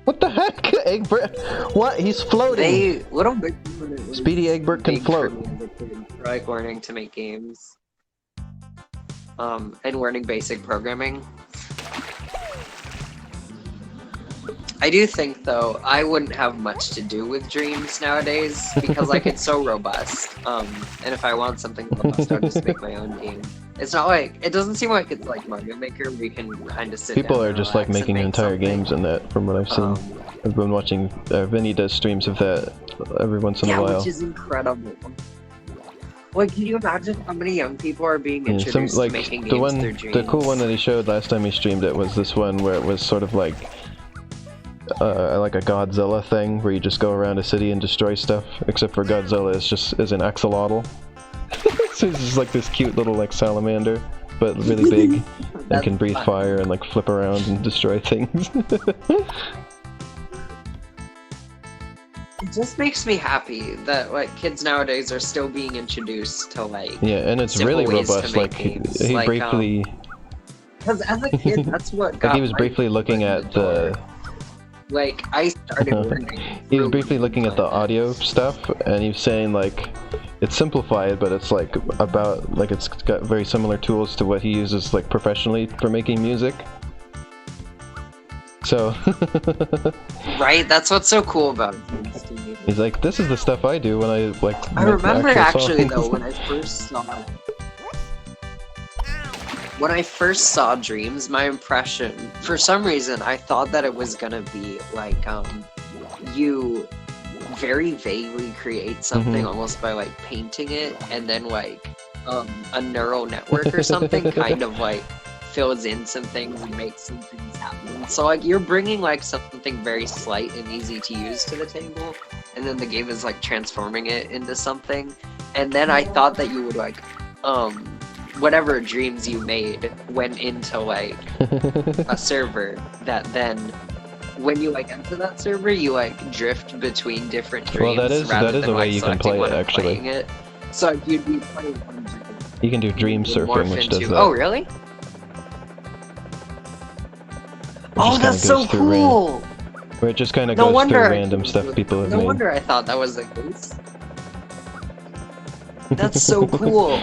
What the heck? Egbert? What? He's floating! Little Big Planet was Speedy Eggbert can big for float. me as a kid, for, like, learning to make games. And learning basic programming. I do think, though, I wouldn't have much to do with Dreams nowadays because, like, it's so robust. And if I want something robust, I'll just make my own game. It's not like, it doesn't seem like it's like Mario Maker where you can kind of sit People down are and just like relax and making make entire something. games in that, from what I've seen. I've been watching, Vinny does streams of that every once in a while. Which is incredible. Like, can you imagine how many young people are being Yeah, introduced to making games through Dreams? the cool one that he showed last time he streamed it was this one where it was sort of like a Godzilla thing where you just go around a city and destroy stuff, except for Godzilla is an axolotl. So he's just like this cute little like salamander, but really big and can breathe fire and like flip around and destroy things. It just makes me happy that like kids nowadays are still being introduced to like Yeah, and it's simple really ways to robust. make Like games. he Like, briefly, because as a kid, that's what got like he was my briefly looking foot in at door. the. Like I started learning. He was through briefly looking at the like that. audio stuff, and he was saying like it's simplified, but it's like about like it's got very similar tools to what he uses like professionally for making music. So Right, that's what's so cool about it. he's like, this is the stuff I do when I like. I make remember actual actually songs." though when I first saw Dreams, my impression, for some reason, I thought that it was gonna be like you very vaguely create something almost by like painting it, and then like a neural network or something kind of like fills in some things and makes some things happen. So like you're bringing like something very slight and easy to use to the table, and then the game is like transforming it into something. And then I thought that you would like whatever dreams you made went into like a server that then when you like enter that server you like drift between different dreams. Well, that is than, a way like, you can selecting play one it and actually. playing it. So like, you'd be playing one dream. You can do dream You'd morph surfing, which does into- that. Oh really? Which Oh, just kinda that's so goes through cool! Where it just kind of No goes wonder through I- random stuff people have No made. wonder I thought that was the case. That's so cool.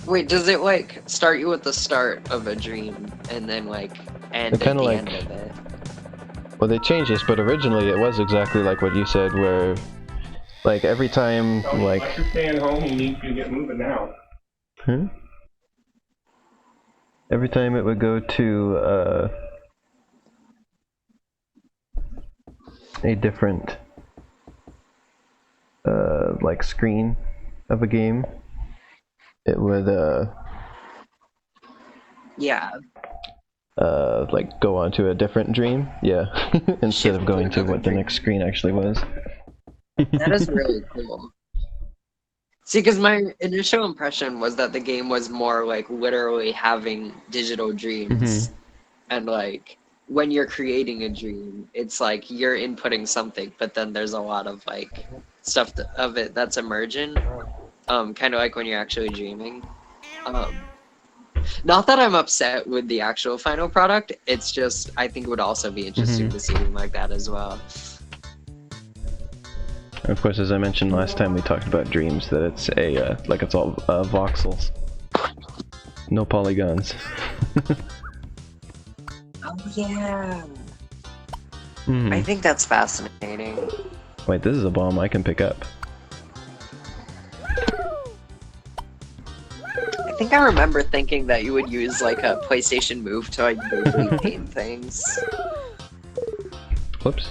Wait, does it like start you at the start of a dream and then like end It at kinda the like- end of it? Well, they changed this, but originally it was exactly like what you said, where like every time like. Unless you're staying home, you need to get moving now. Hmm? Every time it would go to a different like screen of a game, it would Yeah. like go on to a different dream, yeah, instead of Shift going to to another what the dream. next screen actually was. That is really cool. See, because my initial impression was that the game was more like literally having digital dreams and like when you're creating a dream, it's like you're inputting something, but then there's a lot of like stuff of it that's emergent. Kind of like when you're actually dreaming. Not that I'm upset with the actual final product. It's just I think it would also be interesting to see them like that as well. Of course, as I mentioned last time we talked about dreams, that it's a like it's all voxels, no polygons. Oh yeah. Hmm. I think that's fascinating. Wait, this is a bomb I can pick up. I think I remember thinking that you would use like a PlayStation Move to like vaguely paint things. Whoops.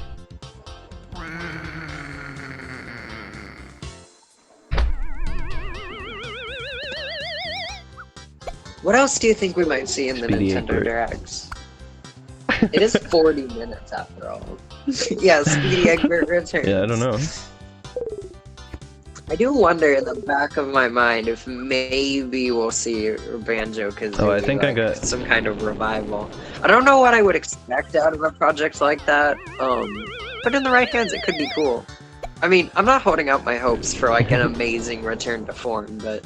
What else do you think we might see in the Speedy Nintendo Eggbert. Directs? It is 40 minutes after all. Yeah, Speedy Eggbert returns. Yeah, I don't know. I do wonder in the back of my mind if maybe we'll see Banjo-Kazooie. Oh, I think I like, got some kind of revival. I don't know what I would expect out of a project like that. But in the right hands, it could be cool. I mean, I'm not holding out my hopes for like an amazing return to form, but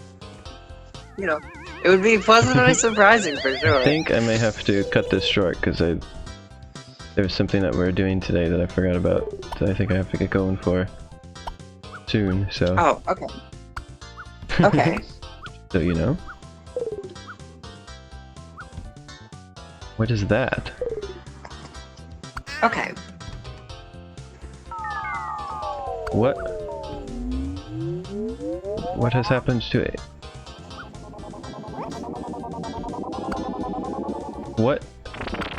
you know, it would be pleasantly surprising for sure. I think I may have to cut this short because there's something that we're doing today that I forgot about that I think I have to get going for soon, so... Oh, okay. Okay. So you know. What is that? Okay. What has happened to it? What?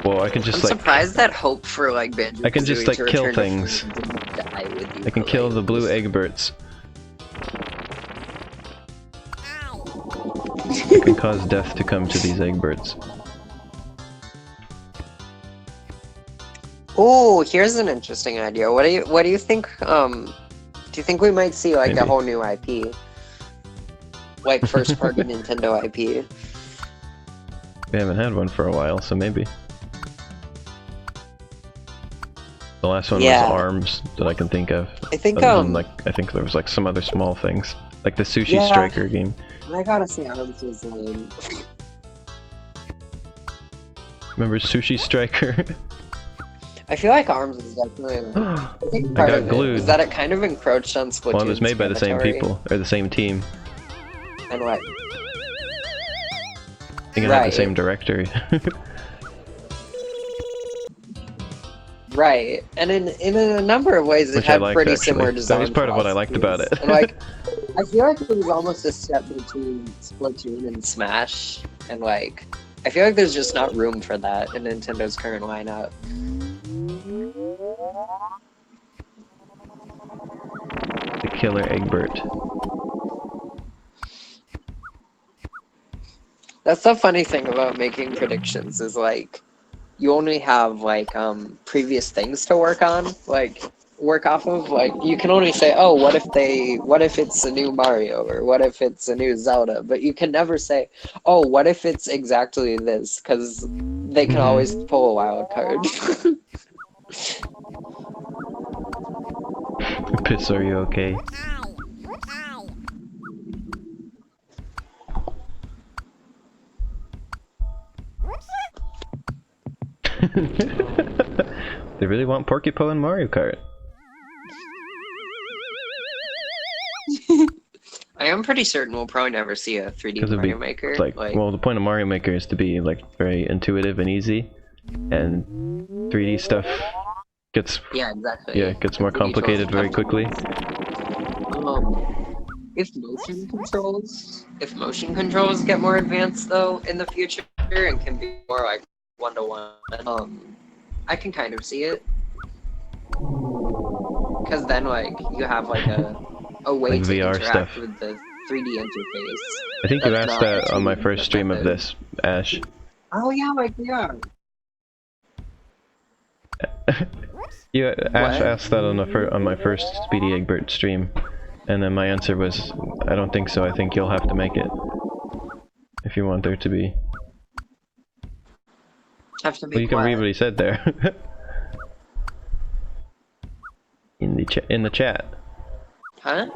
Whoa, I can just I'm like... surprised that hope for like Banjo I can just like to kill return to things. form didn't die with you I can for, kill like, the blue Eggberts. I can cause death to come to these Egberts. Oh, here's an interesting idea. What do you think? Do you think we might see like Maybe. a whole new IP, like first party Nintendo IP? We haven't had one for a while, so maybe. The last one Yeah. was ARMS that I can think of. I think Other than, I think there was like some other small things, like the Sushi Striker game. I gotta say ARMS was lame. Remember Sushi Striker? I feel like ARMS is definitely. Like, I think I part got of glued. it is that it kind of encroached on Splatoon's Well, it was made by the same territory, people, or the same team. and like I think it had Right. the same director. right, and in a number of ways it Which I had liked, pretty actually. similar That design. was part of what I liked about it. And like, I feel like it was almost a step between Splatoon and Smash, and like, I feel like there's just not room for that in Nintendo's current lineup. The Killer Eggbert. That's the funny thing about making predictions is like, you only have like previous things to work on, like work off of. Like you can only say, oh, what if it's a new Mario, or what if it's a new Zelda, but you can never say, oh, what if it's exactly this, because they can always pull a wild card. Piss, are you okay? They really want Porcupine in Mario Kart. I am pretty certain we'll probably never see a 3D Because it'd be Mario Maker. like, well, the point of Mario Maker is to be like very intuitive and easy, and 3D stuff gets yeah, exactly. gets more complicated very quickly. If motion controls get more advanced though in the future and can be more like one-to-one, I can kind of see it. Because then like you have like a way Like to VR interact stuff. with the 3D interface. I think you That's asked not that on my too first stream of dependent. this, Ash. Oh yeah, like VR. Ash asked that on my first Speedy Eggbert stream, and then my answer was, I don't think so. I think you'll have to make it if you want there to be. Have to be Well, you can read quiet. what he said there. In the chat. Huh?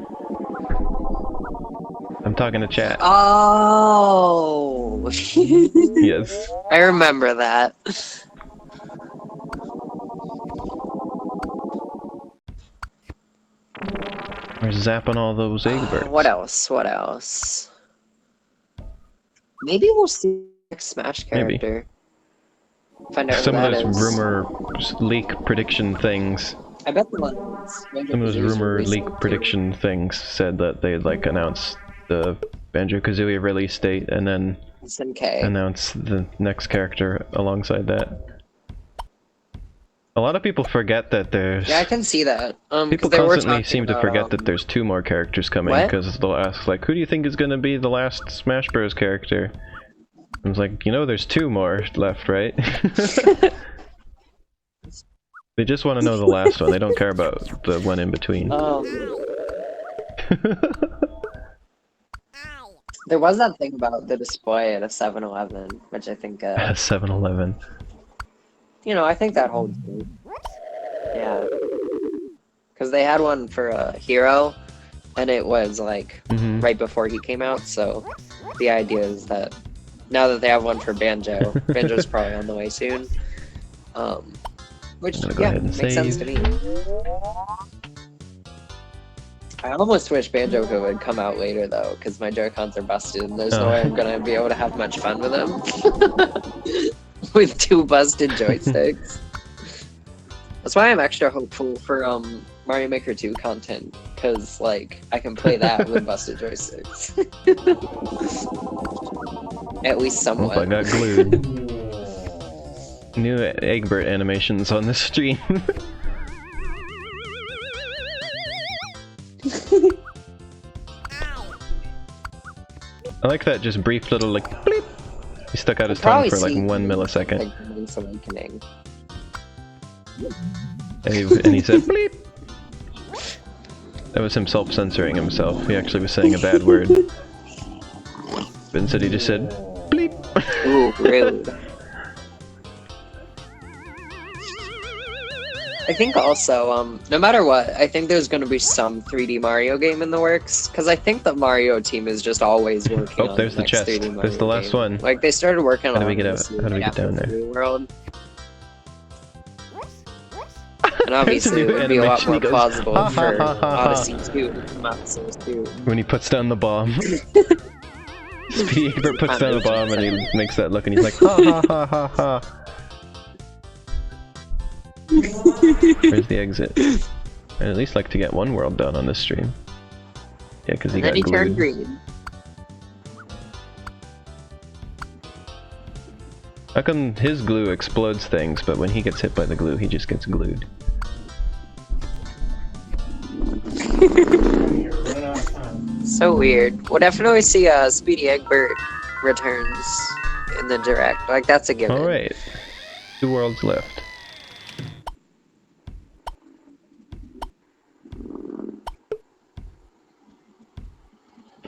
I'm talking to chat. Oh. Yes. I remember that. We're zapping all those Egberts. What else? What else? Maybe we'll see next Smash Maybe. character. Find out Some who of that those is. rumor leak prediction things. I bet the ones. Some of those rumor leak prediction things said that they'd like announce the Banjo-Kazooie release date and then SNK. announce the next character alongside that. A lot of people forget that there's... Yeah, I can see that. People they were constantly talking seem to about, forget that there's 2 more characters coming, what? because they'll ask, like, who do you think is gonna be the last Smash Bros. Character? I was like, you know there's 2 more left, right? They just want to know the last one, they don't care about the one in between. There was that thing about the display at a 7-Eleven, which I think, 7-Eleven. you know, I think that holds true. Yeah. Because they had one for a Hero, and it was, like, right before he came out, so the idea is that now that they have one for Banjo, Banjo's probably on the way soon. Which, I'm gonna go yeah, ahead and makes sense to save. me. I almost wish Banjo would come out later, though, because my Joy-Cons are busted, and there's no way I'm gonna be able to have much fun with them. With 2 busted joysticks. That's why I'm extra hopeful for Mario Maker 2 content, because like I can play that with busted joysticks. At least somewhat. Oh, I got glued. New Eggbert animations on the stream. I like that just brief little like bleep. He stuck out his tongue for like 1 millisecond. Like Link's Awakening. And he said bleep. That was him self-censoring himself. He actually was saying a bad word. But instead he just said bleep. Ooh, rude. I think also, no matter what, I think there's going to be some 3D Mario game in the works, because I think the Mario team is just always working on there's the the next chest. 3D Mario There's the last game. one. Like, they started working on How do we get this out? How do we get down there? 3 World. And obviously it would be a lot more plausible for Odyssey 2 to come out so soon. When he puts down the bomb. Speedy Eggbert puts down the bomb and he makes that look and he's like, ha ha ha ha ha. Where's the exit? I'd at least like to get 1 world done on this stream. Yeah, because he And then got he turned glued. green. How come his glue explodes things, but when he gets hit by the glue, he just gets glued? So weird. We'll definitely see Speedy Eggbert returns in the direct. Like, that's a given. Alright. 2 worlds left.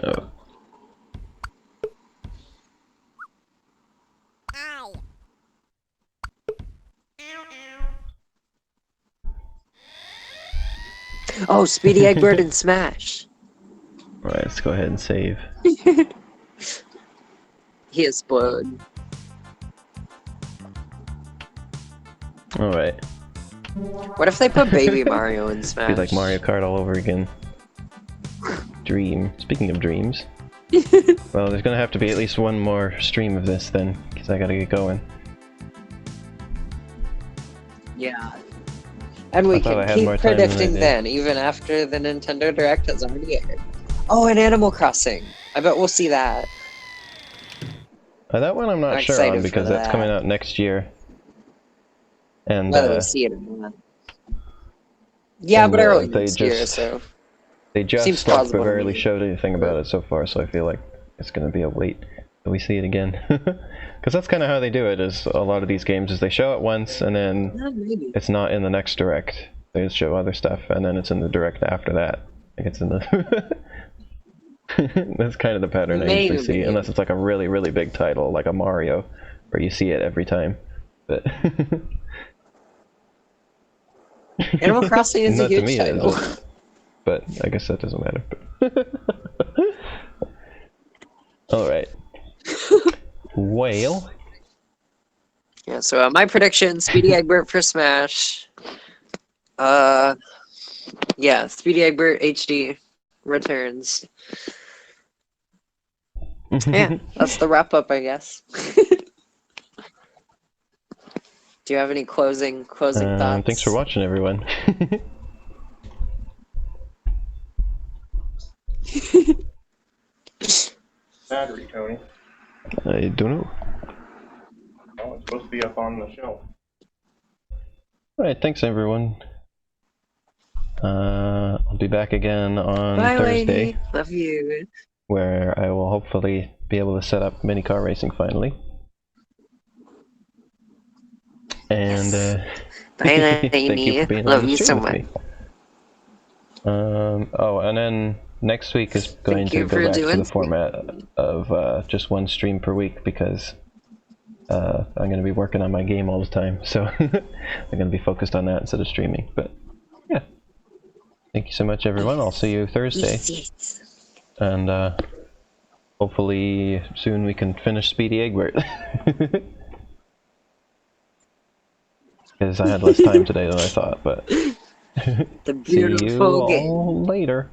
Oh. Oh, Speedy Eggbert and Smash. Alright, let's go ahead and save. He explode. Alright. What if they put Baby Mario in Smash? Be like Mario Kart all over again. Dream. Speaking of dreams. Well, there's gonna have to be at least 1 more stream of this then, because I gotta get going. Yeah. And we I can had more keep time than I predicting did. then, even after the Nintendo Direct has already aired. Oh, and Animal Crossing. I bet we'll see that. That one I'm not I'm sure excited on because for that's that. coming out next year. And Whether we see it or not. Yeah, and, but early they next year, just- so... they just Seems like plausible to barely me. showed anything about it so far, so I feel like it's gonna be a wait till we see it again. Because that's kind of how they do it. Is a lot of these games is they show it once and then Yeah, maybe. it's not in the next direct. They just show other stuff and then it's in the direct after that. Like it's in the. That's kind of the pattern I usually see, Maybe. unless it's like a really, really big title, like a Mario, where you see it every time. But Animal Crossing is a not to huge me, it title. is, but I guess that doesn't matter. All right. Whale. Yeah, so my prediction, Speedy Eggbert for Smash. Yeah, Speedy Eggbert HD returns. Yeah, that's the wrap up, I guess. Do you have any closing thoughts? Thanks for watching, everyone. Battery, Tony. I don't know. Oh, it's supposed to be up on the shelf. Alright, thanks everyone. I'll be back again on Bye, Thursday, lady. Love you. where I will hopefully be able to set up mini car racing finally. And Bye, thank you for lady. being on Love the you stream so with much. me. Oh, and then next week is going Thank to you go for back to doing the format of just one stream per week, because I'm going to be working on my game all the time, so I'm going to be focused on that instead of streaming. But yeah, thank you so much, everyone. I'll see you Thursday, Yes. and hopefully soon we can finish Speedy Eggbert. Because I had less time today than I thought, but The see you beautiful game. all later.